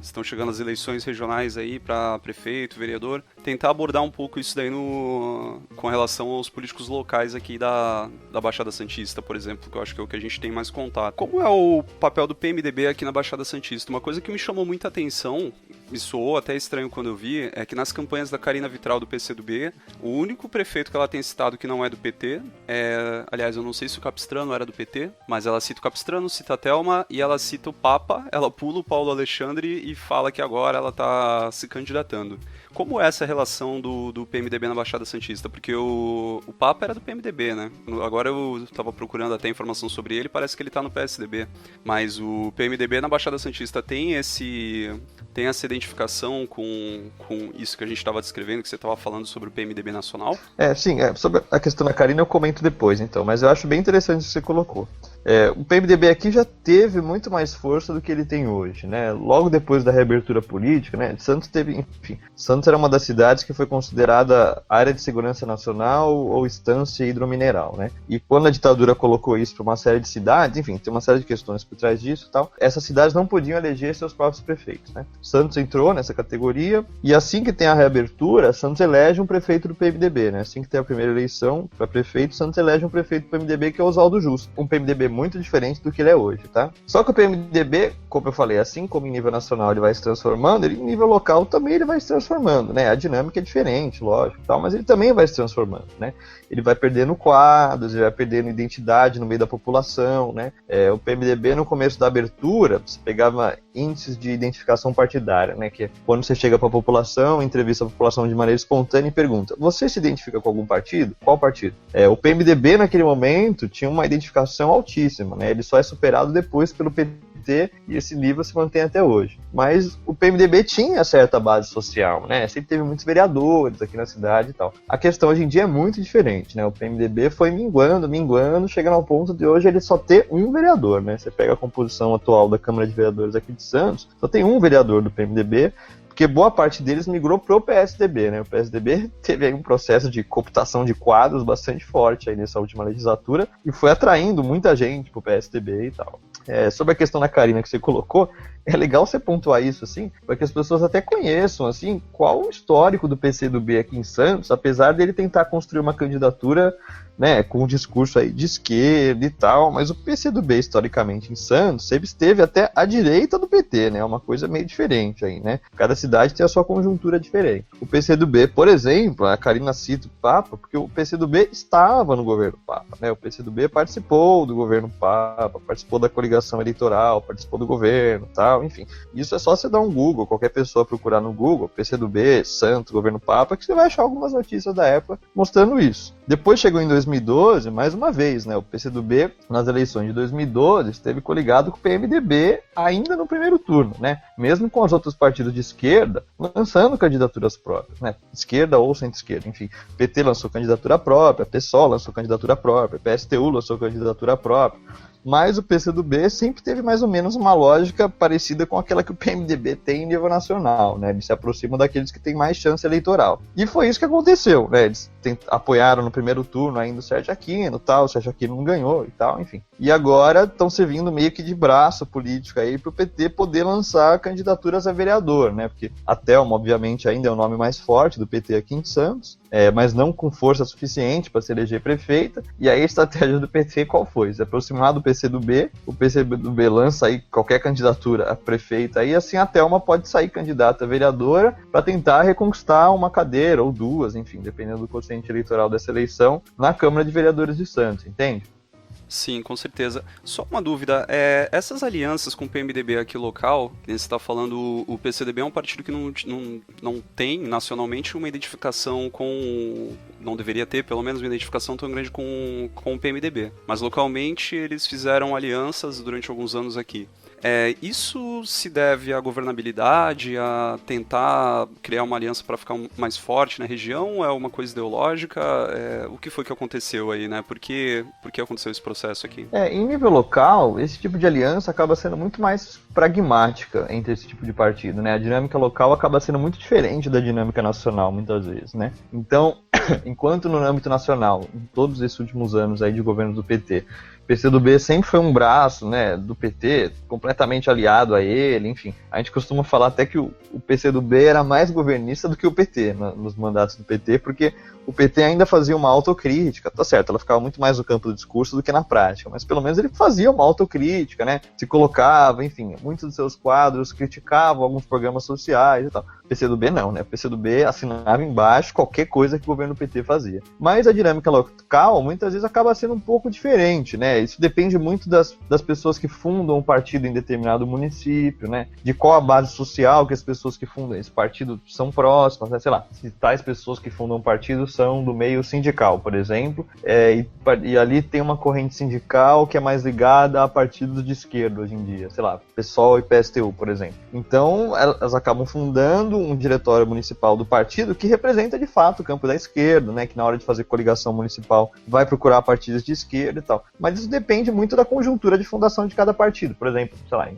estão chegando as eleições regionais aí para prefeito, vereador, tentar abordar um pouco isso daí com relação aos políticos locais aqui da Baixada Santista, por exemplo, que eu acho que é o que a gente tem mais contato. Como é o papel do PMDB aqui na Baixada Santista? Uma coisa que me chamou muita atenção, me soou até estranho quando eu vi, é que nas campanhas da Carina Vitral do PCdoB, o único prefeito que ela tem citado que não é do PT aliás, eu não sei se o Capistrano era do PT, mas ela cita o Capistrano, cita a Thelma, e ela cita o Papa, ela pula o Paulo Alexandre e fala que agora ela tá se candidatando. Como é essa relação do PMDB na Baixada Santista? Porque o Papa era do PMDB, né? Agora eu tava procurando até informação sobre ele, parece que ele tá no PSDB. Mas o PMDB na Baixada Santista tem essa identificação com isso que a gente estava descrevendo, que você estava falando sobre o PMDB nacional? Sim. Sobre a questão da Carina eu comento depois, então. Mas eu acho bem interessante o que você colocou. O PMDB aqui já teve muito mais força do que ele tem hoje, né? Logo depois da reabertura política, né? Santos era uma das cidades que foi considerada área de segurança nacional ou estância hidromineral, né? E quando a ditadura colocou isso para uma série de cidades, enfim, tem uma série de questões por trás disso e tal, essas cidades não podiam eleger seus próprios prefeitos, né? Santos entrou nessa categoria e assim que tem a reabertura, Santos elege um prefeito do PMDB, né? Assim que tem a primeira eleição para prefeito, Santos elege um prefeito do PMDB que é Oswaldo Justo, um PMDB muito diferente do que ele é hoje, tá? Só que o PMDB, como eu falei, assim como em nível nacional ele vai se transformando, em nível local também ele vai se transformando, né? A dinâmica é diferente, lógico, tal, mas ele também vai se transformando, né? Ele vai perdendo quadros, ele vai perdendo identidade no meio da população, né? O PMDB no começo da abertura, você pegava índices de identificação partidária, né? Que é quando você chega para a população, entrevista a população de maneira espontânea e pergunta: você se identifica com algum partido? Qual partido? O PMDB naquele momento tinha uma identificação altíssima, né? Ele só é superado depois pelo PT PT, e esse nível se mantém até hoje. Mas o PMDB tinha certa base social, né? Sempre teve muitos vereadores aqui na cidade e tal. A questão hoje em dia é muito diferente, né? O PMDB foi minguando, chegando ao ponto de hoje ele só ter um vereador, né? Você pega a composição atual da Câmara de Vereadores aqui de Santos, só tem um vereador do PMDB, porque boa parte deles migrou pro PSDB, né? O PSDB teve aí um processo de cooptação de quadros bastante forte aí nessa última legislatura e foi atraindo muita gente pro PSDB e tal. Sobre a questão da Karina que você colocou, é legal você pontuar isso, assim, para que as pessoas até conheçam, assim, qual o histórico do PCdoB aqui em Santos, apesar dele tentar construir uma candidatura, né, com um discurso aí de esquerda e tal, mas o PCdoB, historicamente, em Santos, sempre esteve até à direita do PT, né, uma coisa meio diferente aí, né, cada cidade tem a sua conjuntura diferente. O PCdoB, por exemplo, a Karina cita o Papa, porque o PCdoB estava no governo Papa, né, o PCdoB participou do governo Papa, participou da coligação eleitoral, participou do governo, tal, enfim, isso é só você dar um Google, qualquer pessoa procurar no Google, PCdoB, Santos, governo Papa, que você vai achar algumas notícias da época mostrando isso. Depois chegou em 2012, mais uma vez, né, o PCdoB, nas eleições de 2012, esteve coligado com o PMDB ainda no primeiro turno, né, mesmo com os outros partidos de esquerda lançando candidaturas próprias, né, esquerda ou centro-esquerda, enfim, PT lançou candidatura própria, PSOL lançou candidatura própria, PSTU lançou candidatura própria, mas o PCdoB sempre teve mais ou menos uma lógica parecida com aquela que o PMDB tem em nível nacional, né? Eles se aproximam daqueles que têm mais chance eleitoral. E foi isso que aconteceu, né? Eles apoiaram no primeiro turno ainda o Sérgio Aquino, tal, o Sérgio Aquino não ganhou e tal, enfim. E agora estão servindo meio que de braço político aí para o PT poder lançar candidaturas a vereador, né? Porque a Thelma, obviamente, ainda é o nome mais forte do PT aqui em Santos, mas não com força suficiente para se eleger prefeita. E aí a estratégia do PT qual foi? Se aproximar do PCdoB, o PCdoB lança aí qualquer candidatura a prefeita e assim a Thelma pode sair candidata a vereadora para tentar reconquistar uma cadeira ou duas, enfim, dependendo do quociente eleitoral dessa eleição, na Câmara de Vereadores de Santos, entende? Sim, com certeza. Só uma dúvida, essas alianças com o PMDB aqui local, que você está falando, o PCdoB é um partido que não tem nacionalmente uma identificação com... não deveria ter, pelo menos, uma identificação tão grande com o PMDB. Mas localmente eles fizeram alianças durante alguns anos aqui. Isso se deve à governabilidade, a tentar criar uma aliança para ficar mais forte na região? É uma coisa ideológica? O que foi que aconteceu aí, né? Por que aconteceu esse processo aqui? Em nível local, esse tipo de aliança acaba sendo muito mais pragmática entre esse tipo de partido, né? A dinâmica local acaba sendo muito diferente da dinâmica nacional, muitas vezes, né? Então, enquanto no âmbito nacional, em todos esses últimos anos aí de governo do PT, o PCdoB sempre foi um braço, né, do PT, completamente aliado a ele, enfim. A gente costuma falar até que o PCdoB era mais governista do que o PT, nos mandatos do PT, porque o PT ainda fazia uma autocrítica, tá certo, ela ficava muito mais no campo do discurso do que na prática, mas pelo menos ele fazia uma autocrítica, né, se colocava, enfim, muitos dos seus quadros criticavam alguns programas sociais e tal. O PCdoB não, né, o PCdoB assinava embaixo qualquer coisa que o governo PT fazia. Mas a dinâmica local, muitas vezes, acaba sendo um pouco diferente, né, isso depende muito das pessoas que fundam um partido em determinado município, né, de qual a base social que as pessoas que fundam esse partido são próximas, né, sei lá, se tais pessoas que fundam um partido são do meio sindical, por exemplo, e ali tem uma corrente sindical que é mais ligada a partidos de esquerda hoje em dia, sei lá, PSOL e PSTU, por exemplo. Então, elas acabam fundando um diretório municipal do partido que representa, de fato, o campo da esquerda, né, que na hora de fazer coligação municipal vai procurar partidos de esquerda e tal. Mas isso depende muito da conjuntura de fundação de cada partido. Por exemplo, sei lá,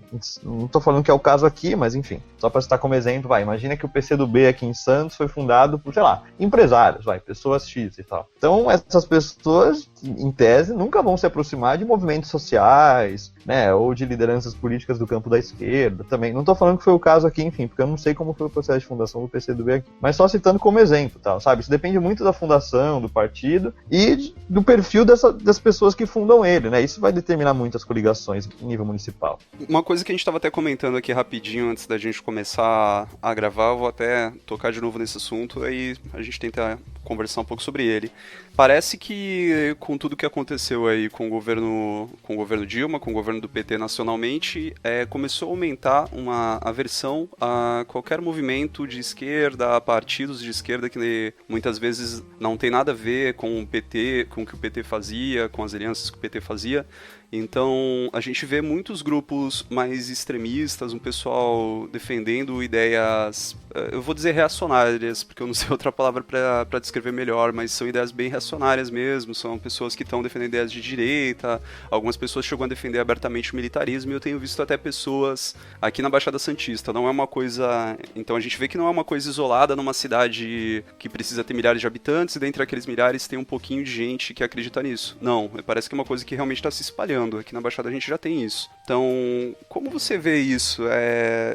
não estou falando que é o caso aqui, mas enfim, só para citar como exemplo, imagina que o PCdoB aqui em Santos foi fundado por, sei lá, empresários, pessoas X e tal. Então, essas pessoas, em tese, nunca vão se aproximar de movimentos sociais, né, ou de lideranças políticas do campo da esquerda também. Não estou falando que foi o caso aqui, enfim, porque eu não sei como foi o processo de fundação do PCdoB aqui, mas só citando como exemplo, tal, sabe? Isso depende muito da fundação, do partido e do perfil das pessoas que fundam ele, né? Isso vai determinar muito as coligações em nível municipal. Uma coisa que a gente estava até comentando aqui rapidinho antes da gente começar a gravar, eu vou até tocar de novo nesse assunto, aí a gente tenta conversar um pouco sobre ele. Parece que com com tudo que aconteceu aí com o governo Dilma, com o governo do PT nacionalmente, começou a aumentar uma aversão a qualquer movimento de esquerda, a partidos de esquerda que muitas vezes não tem nada a ver com o PT, com o que o PT fazia, com as alianças que o PT fazia. Então, a gente vê muitos grupos mais extremistas, um pessoal defendendo ideias, eu vou dizer reacionárias, porque eu não sei outra palavra para descrever melhor, mas são ideias bem reacionárias mesmo, são pessoas que estão defendendo ideias de direita, algumas pessoas chegam a defender abertamente o militarismo, e eu tenho visto até pessoas aqui na Baixada Santista, não é uma coisa... Então, a gente vê que não é uma coisa isolada numa cidade que precisa ter milhares de habitantes, e dentre aqueles milhares tem um pouquinho de gente que acredita nisso. Não, parece que é uma coisa que realmente está se espalhando. Aqui na Baixada a gente já tem isso. Então, como você vê isso?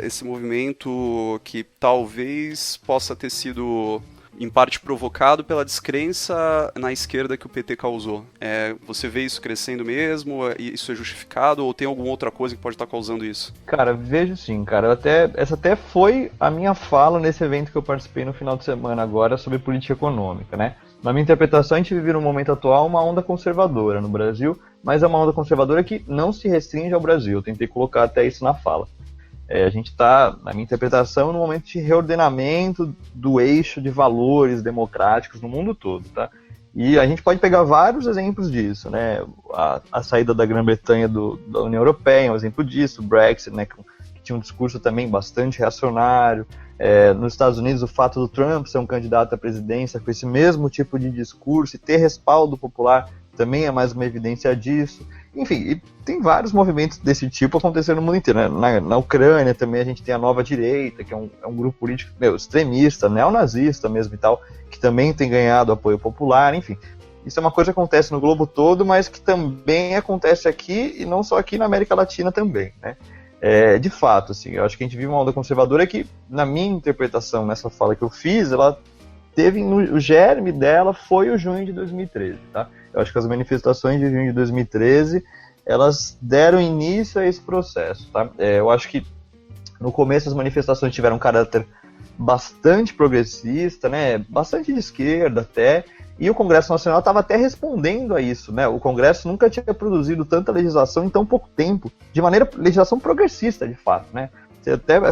Esse movimento que talvez possa ter sido, em parte, provocado pela descrença na esquerda que o PT causou. Você vê isso crescendo mesmo? Isso é justificado? Ou tem alguma outra coisa que pode estar causando isso? Cara, vejo sim, cara. Essa até foi a minha fala nesse evento que eu participei no final de semana agora sobre política econômica, né? Na minha interpretação, a gente vive no momento atual uma onda conservadora no Brasil, mas é uma onda conservadora que não se restringe ao Brasil. Eu tentei colocar até isso na fala. A gente está, na minha interpretação, num momento de reordenamento do eixo de valores democráticos no mundo todo, tá? E a gente pode pegar vários exemplos disso, né? A saída da Grã-Bretanha da União Europeia é um exemplo disso, o Brexit, né, que tinha um discurso também bastante reacionário. Nos Estados Unidos, o fato do Trump ser um candidato à presidência com esse mesmo tipo de discurso e ter respaldo popular também é mais uma evidência disso. Enfim, e tem vários movimentos desse tipo acontecendo no mundo inteiro, né? Na Ucrânia também a gente tem a Nova Direita, que é um grupo político extremista, neonazista mesmo e tal, que também tem ganhado apoio popular, enfim. Isso é uma coisa que acontece no globo todo, mas que também acontece aqui, e não só aqui na América Latina também, né? De fato, assim, eu acho que a gente vive uma onda conservadora que, na minha interpretação, nessa fala que eu fiz, ela teve, o germe dela foi o junho de 2013, tá? Eu acho que as manifestações de junho de 2013, elas deram início a esse processo, tá? Eu acho que no começo as manifestações tiveram um caráter bastante progressista, né? Bastante de esquerda até, e o Congresso Nacional estava até respondendo a isso, né? O Congresso nunca tinha produzido tanta legislação em tão pouco tempo, de maneira legislação progressista, de fato, né?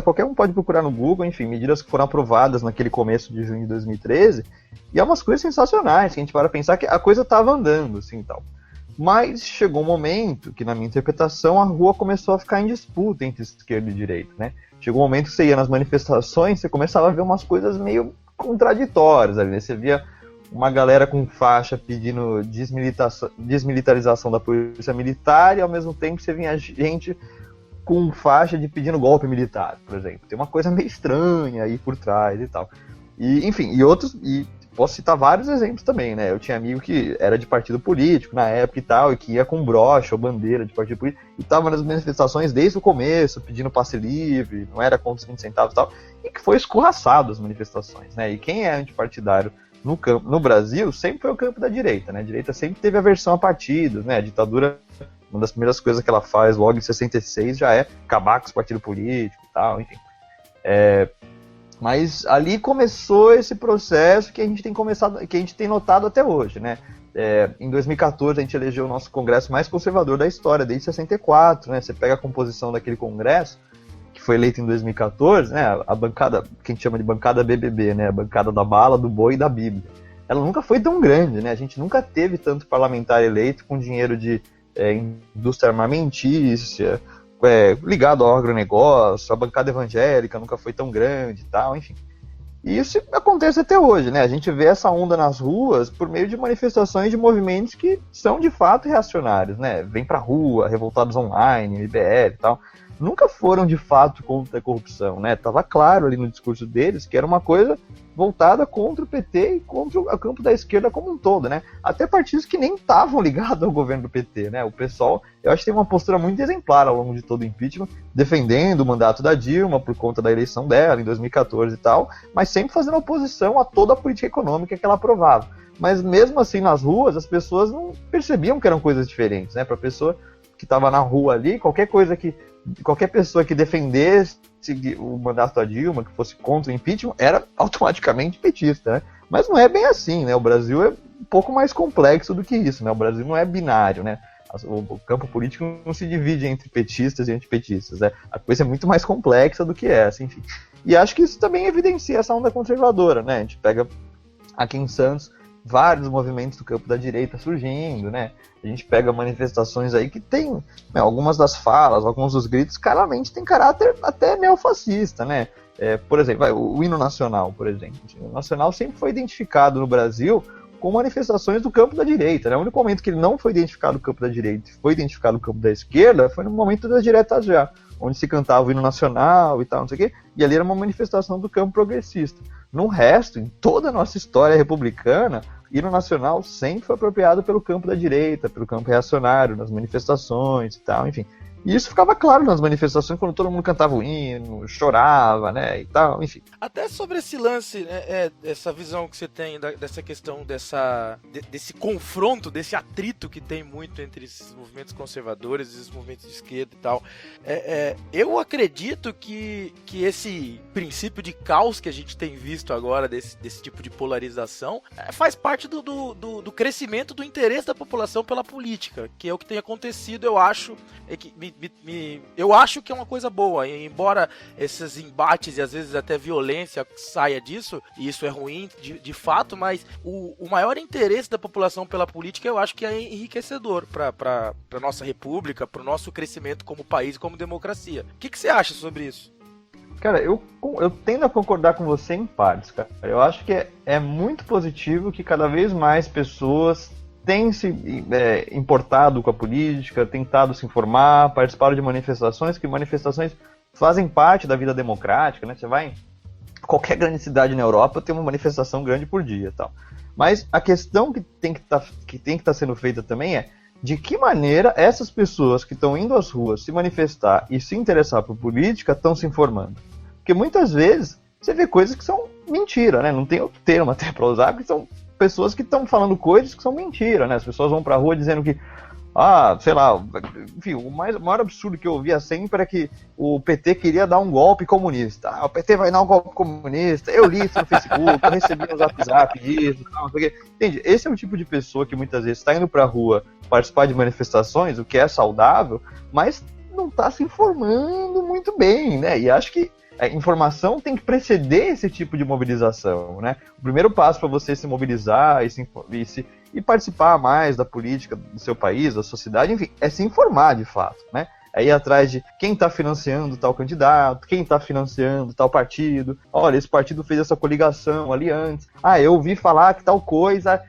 Qualquer um pode procurar no Google, enfim, medidas que foram aprovadas naquele começo de junho de 2013, e é umas coisas sensacionais, que a gente para pensar que a coisa estava andando, assim, tal. Mas chegou um momento que, na minha interpretação, a rua começou a ficar em disputa entre esquerda e direita, né? Chegou um momento que você ia nas manifestações, você começava a ver umas coisas meio contraditórias ali, né? Você via uma galera com faixa pedindo desmilitarização da polícia militar, e ao mesmo tempo você vinha gente com faixa de pedindo golpe militar, por exemplo. Tem uma coisa meio estranha aí por trás e tal. E, enfim, e posso citar vários exemplos também, né? Eu tinha amigo que era de partido político na época e tal, e que ia com brocha ou bandeira de partido político, e estava nas manifestações desde o começo, pedindo passe livre, não era contra os 20 centavos e tal, e que foi escorraçado as manifestações, né? E quem é antipartidário no Brasil sempre foi o campo da direita, né? A direita sempre teve aversão a partidos, né? A ditadura, uma das primeiras coisas que ela faz logo em 66 já é acabar com os partidos políticos e tal, enfim. Mas ali começou esse processo que a gente tem notado até hoje, né? Em 2014 a gente elegeu o nosso congresso mais conservador da história, desde 64, né? Você pega a composição daquele congresso, que foi eleito em 2014, né? A bancada, que a gente chama de bancada BBB, né? A bancada da bala, do boi e da Bíblia. Ela nunca foi tão grande, né? A gente nunca teve tanto parlamentar eleito com dinheiro de indústria armamentícia, ligado ao agronegócio, a bancada evangélica nunca foi tão grande e tal, enfim. E isso acontece até hoje, né? A gente vê essa onda nas ruas por meio de manifestações de movimentos que são de fato reacionários, né? Vem pra rua, revoltados online, MBL e tal. Nunca foram de fato contra a corrupção, né? Tava claro ali no discurso deles que era uma coisa voltada contra o PT e contra o campo da esquerda como um todo, né? Até partidos que nem estavam ligados ao governo do PT, né? O pessoal, eu acho que tem uma postura muito exemplar ao longo de todo o impeachment, defendendo o mandato da Dilma por conta da eleição dela em 2014 e tal, mas sempre fazendo oposição a toda a política econômica que ela aprovava. Mas mesmo assim nas ruas, as pessoas não percebiam que eram coisas diferentes, né? Para a pessoa que estava na rua ali, qualquer pessoa que defendesse o mandato da Dilma, que fosse contra o impeachment, era automaticamente petista, né? Mas não é bem assim, né? O Brasil um pouco mais complexo do que isso, né? O Brasil não é binário, né? O campo político não se divide entre petistas e antipetistas, né? A coisa é muito mais complexa do que essa, enfim. E acho que isso também evidencia essa onda conservadora, né? A gente pega aqui em Santos vários movimentos do campo da direita surgindo, né? A gente pega manifestações aí que tem, né, algumas das falas, alguns dos gritos, claramente tem caráter até neofascista, né? Por exemplo, o hino nacional, por exemplo. O hino nacional sempre foi identificado no Brasil com manifestações do campo da direita, né? O único momento que ele não foi identificado no campo da direita e foi identificado no campo da esquerda foi no momento das diretas já, onde se cantava o hino nacional e tal, não sei o quê, e ali era uma manifestação do campo progressista. No resto, em toda a nossa história republicana, o hino nacional sempre foi apropriado pelo campo da direita, pelo campo reacionário, nas manifestações e tal, enfim. E isso ficava claro nas manifestações, quando todo mundo cantava o hino, chorava, né, e tal, enfim. Até sobre esse lance, né, essa visão que você tem dessa questão, desse confronto, desse atrito que tem muito entre esses movimentos conservadores e esses movimentos de esquerda e tal. Eu acredito que esse princípio de caos que a gente tem visto agora, desse tipo de polarização, faz parte do crescimento do interesse da população pela política, que é o que tem acontecido, eu acho, eu acho que é uma coisa boa, embora esses embates e às vezes até violência saia disso, e isso é ruim de fato, mas o maior interesse da população pela política eu acho que é enriquecedor para a nossa república, para o nosso crescimento como país e como democracia. O que você acha sobre isso? Cara, eu tendo a concordar com você em partes, cara. Eu acho que é muito positivo que cada vez mais pessoas têm se importado com a política, tentado se informar, participaram de manifestações, que manifestações fazem parte da vida democrática, né? Você vai em qualquer grande cidade na Europa, tem uma manifestação grande por dia e tal. Mas a questão que tem que estar sendo feita também é de que maneira essas pessoas que estão indo às ruas se manifestar e se interessar por política estão se informando. Porque muitas vezes você vê coisas que são mentira, né? Não tem outro termo até para usar, porque são pessoas que estão falando coisas que são mentira, né? As pessoas vão pra rua dizendo que, sei lá, enfim, o maior absurdo que eu ouvia sempre é que o PT queria dar um golpe comunista. O PT vai dar um golpe comunista, eu li isso no Facebook, eu recebi no WhatsApp disso, não sei o quê. Entende? Esse é o tipo de pessoa que muitas vezes está indo pra rua participar de manifestações, o que é saudável, mas não está se informando muito bem, né? E acho que a informação tem que preceder esse tipo de mobilização, né? O primeiro passo para você se mobilizar e participar mais da política do seu país, da sociedade, enfim, é se informar de fato, né? É ir atrás de quem está financiando tal candidato, quem está financiando tal partido. Olha, esse partido fez essa coligação ali antes. Eu ouvi falar que tal coisa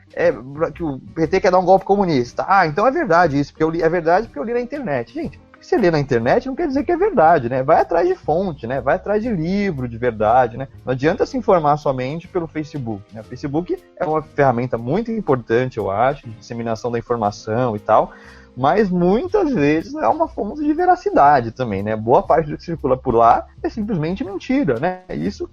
que o PT quer dar um golpe comunista. Então é verdade isso, é verdade porque eu li na internet. Gente, você lê na internet não quer dizer que é verdade, né? Vai atrás de fonte, né? Vai atrás de livro de verdade, né? Não adianta se informar somente pelo Facebook, né? O Facebook é uma ferramenta muito importante, eu acho, de disseminação da informação e tal, mas muitas vezes é uma fonte de veracidade também, né? Boa parte do que circula por lá é simplesmente mentira, né? Isso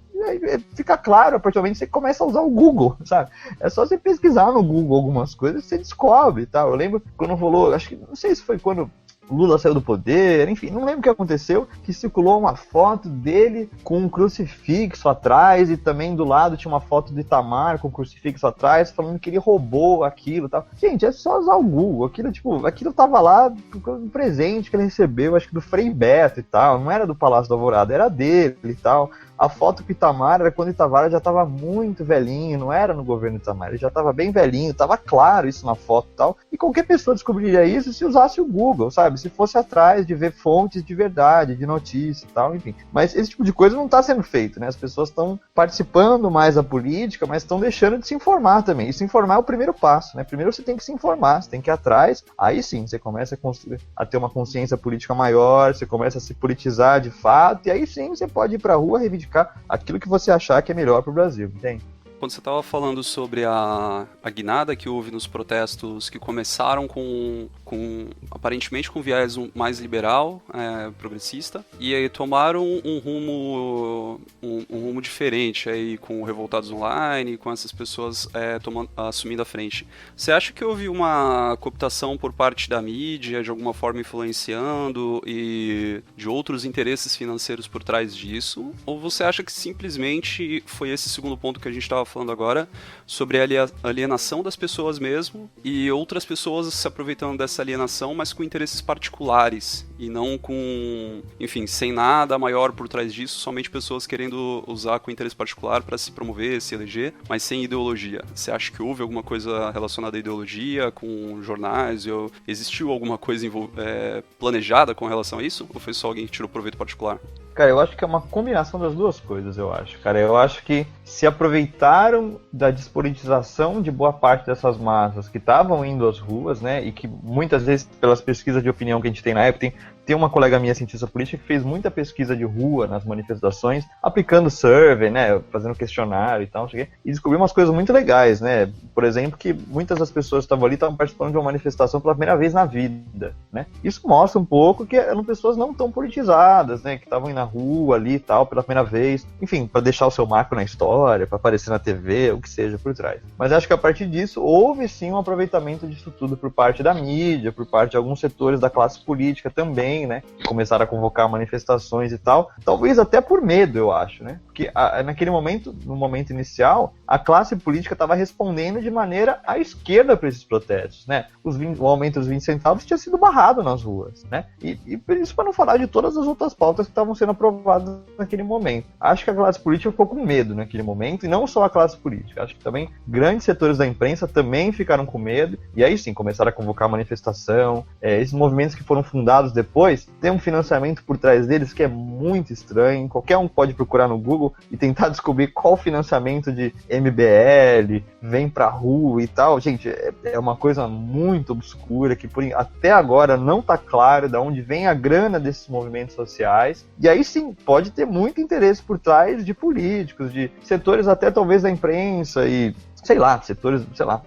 fica claro a partir do momento que você começa a usar o Google, sabe? É só você pesquisar no Google algumas coisas e você descobre, tá? Eu lembro quando rolou, acho que, não sei se foi quando Lula saiu do poder, enfim, não lembro o que aconteceu, que circulou uma foto dele com um crucifixo atrás e também do lado tinha uma foto do Itamar com um crucifixo atrás, falando que ele roubou aquilo e tal. Gente, é só usar o Google, aquilo tava lá, um presente que ele recebeu, acho que do Frei Beto e tal, não era do Palácio do Alvorada, era dele e tal. A foto com o Itamar era quando o Itamar já estava muito velhinho, não era no governo Itamar, ele já estava bem velhinho, estava claro isso na foto e tal. E qualquer pessoa descobriria isso se usasse o Google, sabe? Se fosse atrás de ver fontes de verdade, de notícia e tal, enfim. Mas esse tipo de coisa não está sendo feito, né? As pessoas estão participando mais da política, mas estão deixando de se informar também. E se informar é o primeiro passo, né? Primeiro você tem que se informar, você tem que ir atrás, aí sim, você começa a ter uma consciência política maior, você começa a se politizar de fato, e aí sim você pode ir pra rua reivindicar aquilo que você achar que é melhor para o Brasil, entende? Quando você estava falando sobre a guinada que houve nos protestos que começaram aparentemente com viés mais liberal, progressista, e aí tomaram um rumo diferente aí com o Revoltados Online, com essas pessoas assumindo a frente. Você acha que houve uma cooptação por parte da mídia, de alguma forma influenciando, e de outros interesses financeiros por trás disso? Ou você acha que simplesmente foi esse segundo ponto que a gente estava falando agora, sobre a alienação das pessoas mesmo, e outras pessoas se aproveitando dessa alienação, mas com interesses particulares, e não com, enfim, sem nada maior por trás disso, somente pessoas querendo usar com interesse particular para se promover, se eleger, mas sem ideologia. Você acha que houve alguma coisa relacionada à ideologia, com jornais, ou existiu alguma coisa planejada com relação a isso, ou foi só alguém que tirou proveito particular? Cara, eu acho que é uma combinação das duas coisas, eu acho. Cara, eu acho que se aproveitaram da despolitização de boa parte dessas massas que estavam indo às ruas, né, e que muitas vezes, pelas pesquisas de opinião que a gente tem na época, tem uma colega minha, cientista política, que fez muita pesquisa de rua nas manifestações, aplicando survey, né, fazendo questionário e tal, não sei o quê, e descobriu umas coisas muito legais, né, por exemplo, que muitas das pessoas que estavam ali estavam participando de uma manifestação pela primeira vez na vida, né. Isso mostra um pouco que eram pessoas não tão politizadas, né, que estavam indo na rua ali e tal, pela primeira vez, enfim, para deixar o seu marco na história, para aparecer na TV, o que seja por trás. Mas acho que a partir disso, houve sim um aproveitamento disso tudo por parte da mídia, por parte de alguns setores da classe política também, né, que começaram a convocar manifestações e tal, talvez até por medo, eu acho, né, porque naquele momento, no momento inicial, a classe política estava respondendo de maneira à esquerda para esses protestos, né, o aumento dos 20 centavos tinha sido barrado nas ruas, né, e isso para não falar de todas as outras pautas que estavam sendo aprovadas naquele momento. Acho que a classe política ficou com medo naquele momento, e não só a classe política, acho que também grandes setores da imprensa também ficaram com medo, e aí sim começaram a convocar manifestação. Esses movimentos que foram fundados depois, tem um financiamento por trás deles que é muito estranho, qualquer um pode procurar no Google e tentar descobrir qual financiamento de MBL vem pra rua e tal. Gente, é uma coisa muito obscura, que até agora não tá claro de onde vem a grana desses movimentos sociais, e aí sim, pode ter muito interesse por trás de políticos, de setores até talvez da imprensa e, setores,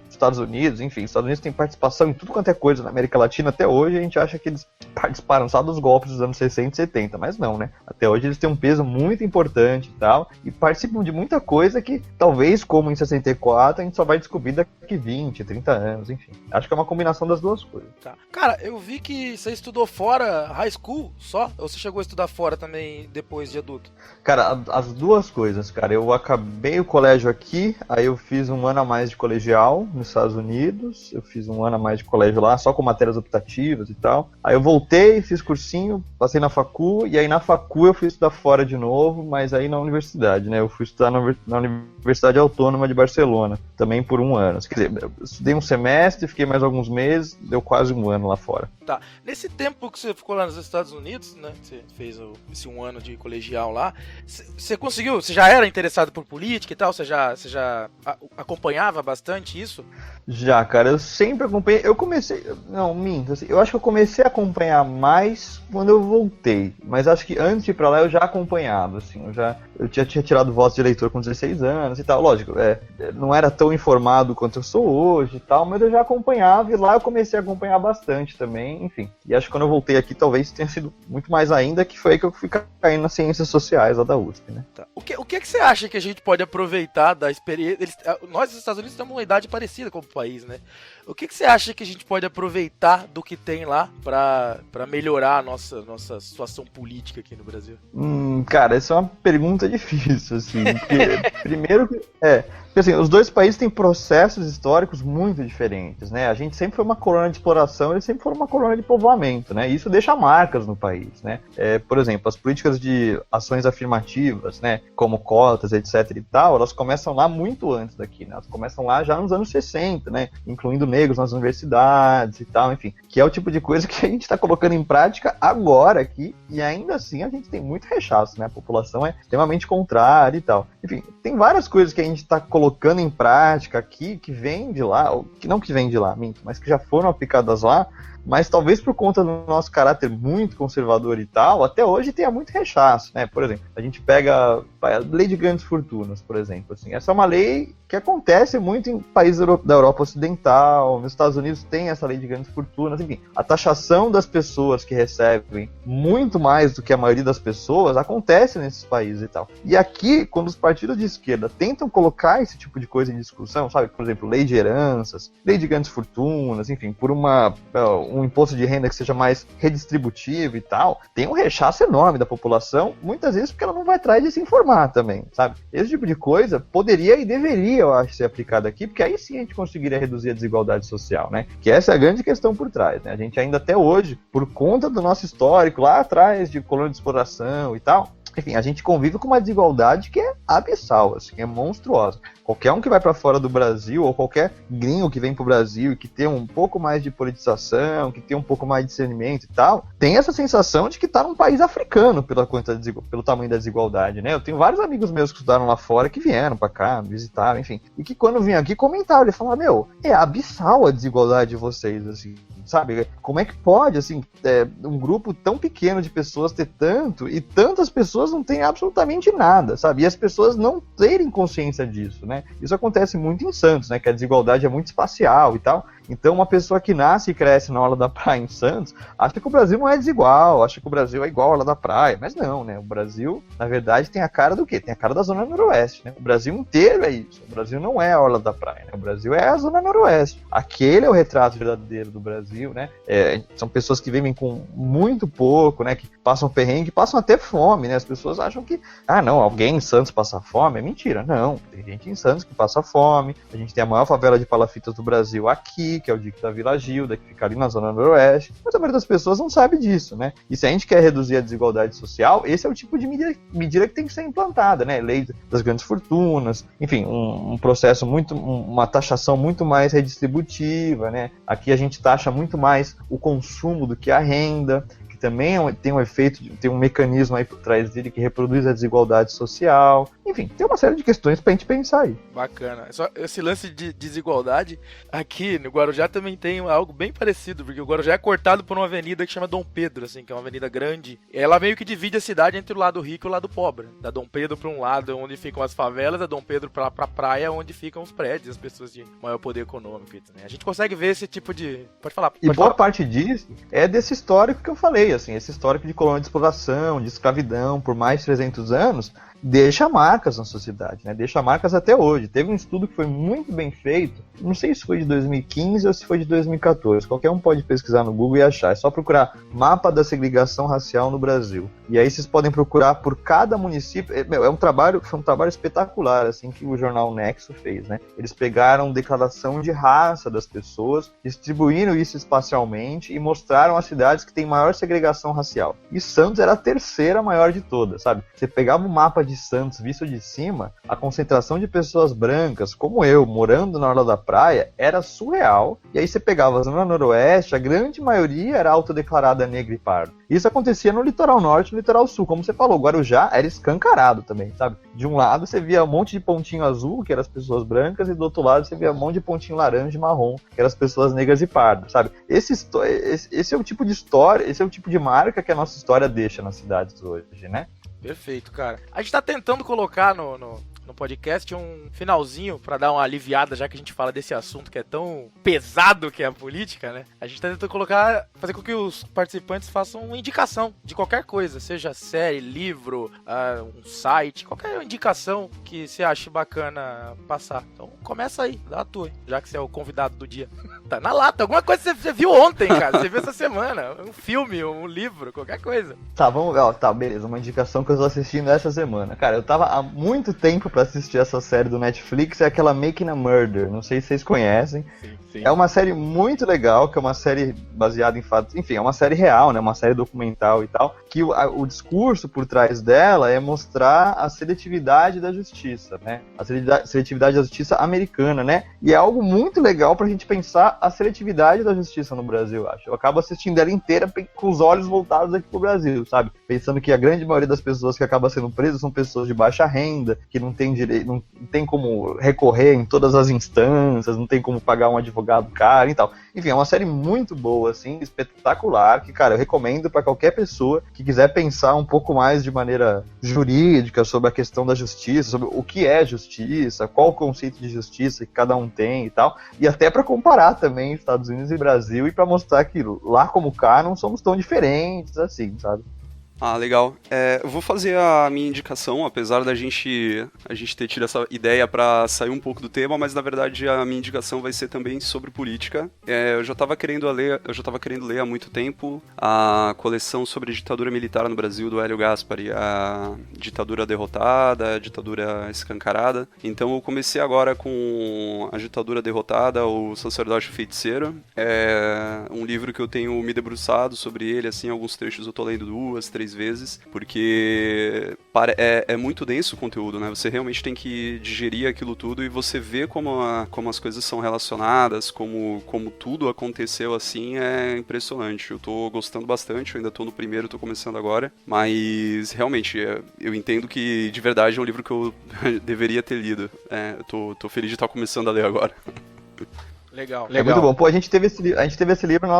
Estados Unidos, enfim, Estados Unidos tem participação em tudo quanto é coisa na América Latina. Até hoje a gente acha que eles participaram só dos golpes dos anos 60 e 70, mas não, né? Até hoje eles têm um peso muito importante e tal, e participam de muita coisa que talvez, como em 64, a gente só vai descobrir daqui 20, 30 anos, enfim. Acho que é uma combinação das duas coisas. Tá. Cara, eu vi que você estudou fora, high school só? Ou você chegou a estudar fora também depois de adulto? Cara, as duas coisas, cara. Eu acabei o colégio aqui, aí eu fiz um ano a mais de colegial nos Estados Unidos, eu fiz um ano a mais de colégio lá, só com matérias optativas e tal. Aí eu voltei, fiz cursinho, passei na facu, e aí na facu eu fui estudar fora de novo, mas aí na universidade, né? Eu fui estudar na Universidade Autônoma de Barcelona, também por um ano. Quer dizer, eu estudei um semestre, fiquei mais alguns meses, deu quase um ano lá fora. Tá. Nesse tempo que você ficou lá nos Estados Unidos, né? Você fez esse um ano de colegial lá, você conseguiu, você já era interessado por política e tal? Você já acompanhava bastante isso? Já, cara, eu sempre acompanhei. Eu acho que eu comecei a acompanhar mais quando eu voltei, mas acho que antes de ir pra lá eu já acompanhava, assim, eu tinha tirado voto de eleitor com 16 anos e tal, lógico, não era tão informado quanto eu sou hoje e tal, mas eu já acompanhava, e lá eu comecei a acompanhar bastante também, enfim, e acho que quando eu voltei aqui talvez tenha sido muito mais ainda, que foi aí que eu fui caindo nas ciências sociais lá da USP, né. Tá. O que você acha que a gente pode aproveitar da experiência? Nós, nos Estados Unidos, temos uma idade parecida como país, né? O que você acha que a gente pode aproveitar do que tem lá pra melhorar a nossa situação política aqui no Brasil? Cara, essa é uma pergunta difícil, assim, porque, primeiro, porque, assim, os dois países têm processos históricos muito diferentes, né? A gente sempre foi uma colônia de exploração, eles sempre foram uma colônia de povoamento, né? E isso deixa marcas no país, né? Por exemplo, as políticas de ações afirmativas, né? Como cotas, etc e tal, elas começam lá muito antes daqui, né? Elas começam lá já nos anos 60, né? Incluindo negros nas universidades e tal, enfim. Que é o tipo de coisa que a gente está colocando em prática agora aqui, e ainda assim a gente tem muito rechaço, né? A população é extremamente contrária e tal. Enfim, tem várias coisas que a gente está colocando em prática aqui, que vem de lá, ou que não que vem de lá, mas que já foram aplicadas lá, mas talvez por conta do nosso caráter muito conservador e tal, até hoje tenha muito rechaço, né? Por exemplo, a gente pega a lei de grandes fortunas, por exemplo, assim, essa é uma lei que acontece muito em países da Europa Ocidental, nos Estados Unidos tem essa lei de grandes fortunas, enfim, a taxação das pessoas que recebem muito mais do que a maioria das pessoas acontece nesses países e tal. E aqui, quando os partidos de esquerda tentam colocar esse tipo de coisa em discussão, sabe, por exemplo, lei de heranças, lei de grandes fortunas, enfim, por um um imposto de renda que seja mais redistributivo e tal, tem um rechaço enorme da população, muitas vezes porque ela não vai atrás de se informar também, sabe? Esse tipo de coisa poderia e deveria, eu acho, ser aplicado aqui, porque aí sim a gente conseguiria reduzir a desigualdade social, né? Que essa é a grande questão por trás, né? A gente ainda até hoje, por conta do nosso histórico lá atrás de colônia de exploração e tal, enfim, a gente convive com uma desigualdade que é abissal, assim, é monstruosa. Qualquer um que vai para fora do Brasil, ou qualquer gringo que vem pro Brasil e que tem um pouco mais de politização, que tem um pouco mais de discernimento e tal, tem essa sensação de que tá num país africano pelo tamanho da desigualdade, né? Eu tenho vários amigos meus que estudaram lá fora que vieram para cá, visitaram, enfim, e que quando vinham aqui comentaram, eles falaram, é abissal a desigualdade de vocês, assim, sabe? Como é que pode, assim, um grupo tão pequeno de pessoas ter tanto e tantas pessoas não têm absolutamente nada, sabe? E as pessoas não terem consciência disso, né? Isso acontece muito em Santos, né? Que a desigualdade é muito espacial e tal. Então, uma pessoa que nasce e cresce na orla da praia em Santos acha que o Brasil não é desigual, acha que o Brasil é igual à orla da praia. Mas não, né? O Brasil, na verdade, tem a cara do quê? Tem a cara da Zona Noroeste, né? O Brasil inteiro é isso. O Brasil não é a orla da praia, né? O Brasil é a Zona Noroeste. Aquele é o retrato verdadeiro do Brasil, né? São pessoas que vivem com muito pouco, né? Que passam perrengue, que passam até fome, né? As pessoas acham que, não, alguém em Santos passa fome. É mentira. Não, tem gente em Santos que passa fome. A gente tem a maior favela de palafitas do Brasil aqui, que é o dique da Vila Gilda, que fica ali na Zona Noroeste. Mas a maioria das pessoas não sabe disso, né? E se a gente quer reduzir a desigualdade social, esse é o tipo de medida que tem que ser implantada, né? Lei das grandes fortunas, enfim, um processo uma taxação muito mais redistributiva, né? Aqui a gente taxa muito mais o consumo do que a renda, que também tem um efeito, tem um mecanismo aí por trás dele que reproduz a desigualdade social. Enfim, tem uma série de questões pra gente pensar aí. Bacana. Esse lance de desigualdade, aqui no Guarujá também tem algo bem parecido, porque o Guarujá é cortado por uma avenida que chama Dom Pedro, assim, que é uma avenida grande. E ela meio que divide a cidade entre o lado rico e o lado pobre. Da Dom Pedro pra um lado, onde ficam as favelas, da Dom Pedro pra praia, onde ficam os prédios, as pessoas de maior poder econômico. Né? A gente consegue ver esse tipo de... Pode falar. E boa parte disso é desse histórico que eu falei, assim, esse histórico de colônia de exploração, de escravidão por mais de 300 anos, deixa marcas na sociedade, né? Deixa marcas até hoje. Teve um estudo que foi muito bem feito, não sei se foi de 2015 ou se foi de 2014, qualquer um pode pesquisar no Google e achar, é só procurar mapa da segregação racial no Brasil. E aí vocês podem procurar por cada município, foi um trabalho espetacular, assim, que o jornal Nexo fez, né? Eles pegaram declaração de raça das pessoas, distribuíram isso espacialmente e mostraram as cidades que têm maior segregação racial. E Santos era a terceira maior de todas, sabe? Você pegava o mapa de Santos visto de cima, a concentração de pessoas brancas, como eu, morando na orla da praia, era surreal. E aí você pegava a Zona Noroeste, a grande maioria era autodeclarada negra e pardo. Isso acontecia no litoral norte e no litoral sul. Como você falou, Guarujá era escancarado também, sabe? De um lado você via um monte de pontinho azul, que eram as pessoas brancas, e do outro lado você via um monte de pontinho laranja e marrom, que eram as pessoas negras e pardas, sabe? Esse é o tipo de história, esse é o tipo de marca que a nossa história deixa nas cidades hoje, né? Perfeito, cara. A gente tá tentando colocar no podcast um finalzinho pra dar uma aliviada, já que a gente fala desse assunto que é tão pesado que é a política, né? A gente tá tentando fazer com que os participantes façam uma indicação de qualquer coisa, seja série, livro, um site, qualquer indicação que você ache bacana passar. Então começa aí, dá a tua, já que você é o convidado do dia. Tá na lata, alguma coisa que você viu ontem, cara, você viu essa semana, um filme, um livro, qualquer coisa. Tá, beleza, uma indicação que eu tô assistindo essa semana. Cara, eu tava há muito tempo pra assistir essa série do Netflix, é aquela Making a Murder, não sei se vocês conhecem. Sim. É uma série muito legal, que é uma série baseada em fatos, enfim, é uma série real, né, uma série documental e tal, que o discurso por trás dela é mostrar a seletividade da justiça, né, a seletividade da justiça americana, né, e é algo muito legal pra gente pensar a seletividade da justiça no Brasil, acho. Eu acabo assistindo ela inteira com os olhos voltados aqui pro Brasil, sabe, pensando que a grande maioria das pessoas que acabam sendo presas são pessoas de baixa renda, que não tem direito, não tem como recorrer em todas as instâncias, não tem como pagar um advogado caro e tal. Enfim, é uma série muito boa, assim, espetacular, que, cara, eu recomendo para qualquer pessoa que quiser pensar um pouco mais de maneira jurídica sobre a questão da justiça, sobre o que é justiça, qual o conceito de justiça que cada um tem e tal, e até para comparar também Estados Unidos e Brasil e para mostrar que lá como cá não somos tão diferentes assim, sabe? Ah, legal. Eu vou fazer a minha indicação, apesar da gente ter tido essa ideia para sair um pouco do tema, mas na verdade a minha indicação vai ser também sobre política. Eu já estava querendo ler há muito tempo a coleção sobre a ditadura militar no Brasil do Hélio Gaspari, a ditadura derrotada, a ditadura escancarada. Então eu comecei agora com a ditadura derrotada, o sacerdote feiticeiro. É um livro que eu tenho me debruçado sobre ele, assim, alguns trechos eu tô lendo 2, 3 vezes, porque é muito denso o conteúdo, né? Você realmente tem que digerir aquilo tudo e você vê como as coisas são relacionadas, como tudo aconteceu assim, é impressionante. Eu tô gostando bastante, eu ainda tô no primeiro, tô começando agora, mas realmente, eu entendo que de verdade é um livro que eu deveria ter lido. Eu tô feliz de estar começando a ler agora. Legal. É muito bom. Pô, a gente teve esse livro na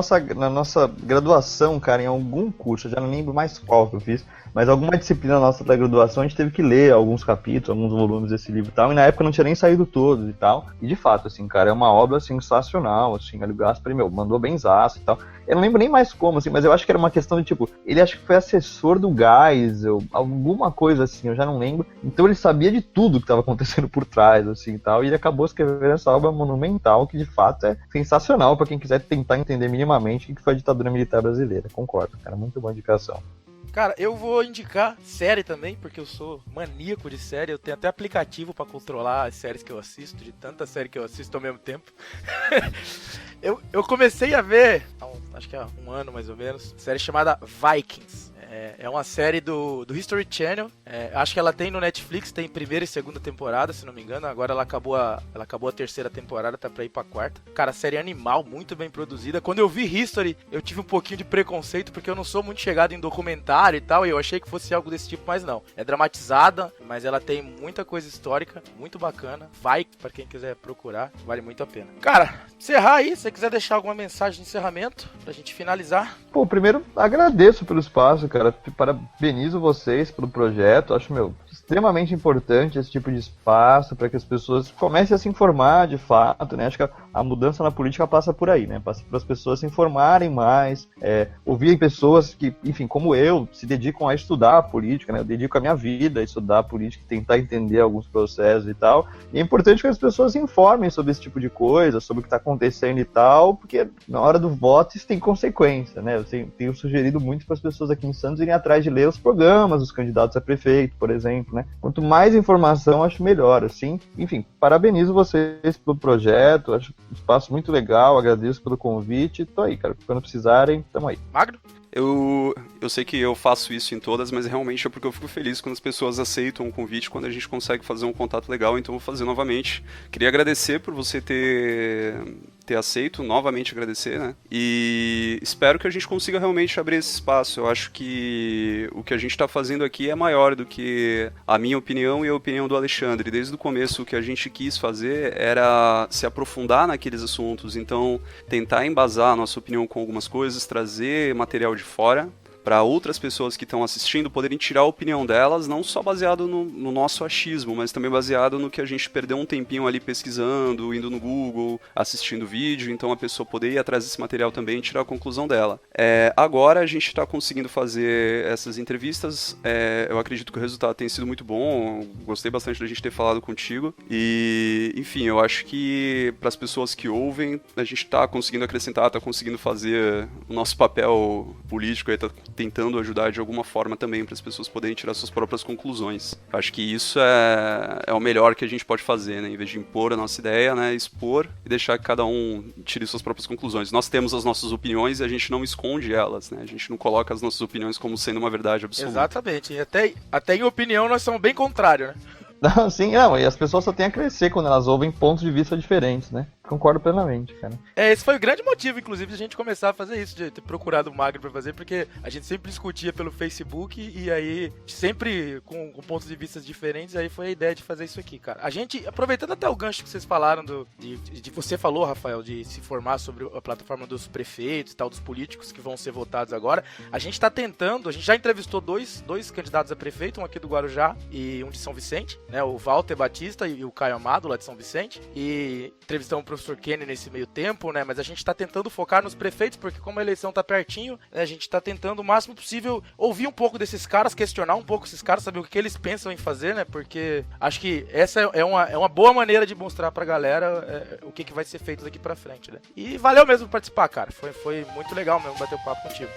nossa graduação, cara, em algum curso, eu já não lembro mais qual que eu fiz, mas alguma disciplina nossa da graduação a gente teve que ler alguns capítulos, alguns volumes desse livro e tal, e na época não tinha nem saído todos e tal. E de fato, assim, cara, é uma obra sensacional, assim, Hélio Gaspari, mandou benzaço e tal. Eu não lembro nem mais como, assim, mas eu acho que era uma questão de, tipo, ele acho que foi assessor do Geisel, alguma coisa assim, eu já não lembro. Então ele sabia de tudo que estava acontecendo por trás, assim, e tal, e ele acabou escrevendo essa obra monumental, que de fato é sensacional para quem quiser tentar entender minimamente o que foi a ditadura militar brasileira. Concordo, cara, muito boa indicação. Cara, eu vou indicar série também, porque eu sou maníaco de série. Eu tenho até aplicativo pra controlar as séries que eu assisto, de tanta série que eu assisto ao mesmo tempo. eu comecei a ver, acho que há um ano mais ou menos, série chamada Vikings. É uma série do History Channel. Acho que ela tem no Netflix, tem primeira e segunda temporada, se não me engano. Agora ela acabou a terceira temporada, tá pra ir pra quarta. Cara, série animal, muito bem produzida. Quando eu vi History, eu tive um pouquinho de preconceito, porque eu não sou muito chegado em documentário e tal, e eu achei que fosse algo desse tipo, mas não. É dramatizada, mas ela tem muita coisa histórica, muito bacana. Vai, pra quem quiser procurar, vale muito a pena. Cara, encerrar aí, se você quiser deixar alguma mensagem de encerramento, pra gente finalizar. Pô, primeiro agradeço pelo espaço, cara. Parabenizo vocês pelo projeto. Acho, extremamente importante esse tipo de espaço para que as pessoas comecem a se informar de fato, né? Acho que a mudança na política passa por aí, né? Passa para as pessoas se informarem mais, ouvirem pessoas que, enfim, como eu, se dedicam a estudar a política, né? Eu dedico a minha vida a estudar a política e tentar entender alguns processos e tal. E é importante que as pessoas se informem sobre esse tipo de coisa, sobre o que está acontecendo e tal, porque na hora do voto isso tem consequência, né? Eu tenho sugerido muito para as pessoas aqui em Santos irem atrás de ler os programas dos candidatos a prefeito, por exemplo, né? Quanto mais informação, acho melhor, assim. Enfim, parabenizo vocês pelo projeto, acho um espaço muito legal, agradeço pelo convite, tô aí, cara, quando precisarem, tamo aí. Magno? Eu sei que eu faço isso em todas, mas realmente é porque eu fico feliz quando as pessoas aceitam o convite, quando a gente consegue fazer um contato legal, então eu vou fazer novamente. Queria agradecer por você ter aceito, novamente agradecer, né? E espero que a gente consiga realmente abrir esse espaço. Eu acho que o que a gente está fazendo aqui é maior do que a minha opinião e a opinião do Alexandre. Desde o começo, o que a gente quis fazer era se aprofundar naqueles assuntos, então tentar embasar a nossa opinião com algumas coisas, trazer material de fora, para outras pessoas que estão assistindo poderem tirar a opinião delas, não só baseado no nosso achismo, mas também baseado no que a gente perdeu um tempinho ali pesquisando, indo no Google, assistindo vídeo, então a pessoa poder ir atrás desse material também e tirar a conclusão dela. Agora a gente está conseguindo fazer essas entrevistas, eu acredito que o resultado tem sido muito bom, gostei bastante da gente ter falado contigo, e enfim, eu acho que para as pessoas que ouvem, a gente está conseguindo acrescentar, está conseguindo fazer o nosso papel político, está tentando ajudar de alguma forma também para as pessoas poderem tirar suas próprias conclusões. Acho que isso é o melhor que a gente pode fazer, né? Em vez de impor a nossa ideia, né? Expor e deixar que cada um tire suas próprias conclusões. Nós temos as nossas opiniões e a gente não esconde elas, né? A gente não coloca as nossas opiniões como sendo uma verdade absoluta. Exatamente. Até em opinião nós somos bem contrários, né? Não, sim, não, e as pessoas só têm a crescer quando elas ouvem pontos de vista diferentes, né? Concordo plenamente, cara. Esse foi o grande motivo, inclusive, de a gente começar a fazer isso, de ter procurado o Magno pra fazer, porque a gente sempre discutia pelo Facebook e aí, sempre com pontos de vista diferentes, aí foi a ideia de fazer isso aqui, cara. A gente, aproveitando até o gancho que vocês falaram, de você falou, Rafael, de se informar sobre a plataforma dos prefeitos e tal, dos políticos que vão ser votados agora, a gente tá tentando, a gente já entrevistou dois candidatos a prefeito, um aqui do Guarujá e um de São Vicente, né, o Walter Batista e o Caio Amado, lá de São Vicente, e entrevistamos o professor Kenny nesse meio tempo, né? Mas a gente tá tentando focar nos prefeitos, porque como a eleição tá pertinho, né, a gente tá tentando o máximo possível ouvir um pouco desses caras, questionar um pouco esses caras, saber o que eles pensam em fazer, né? Porque acho que essa é uma boa maneira de mostrar pra galera o que vai ser feito daqui pra frente, né? E valeu mesmo participar, cara. Foi muito legal mesmo bater o papo contigo.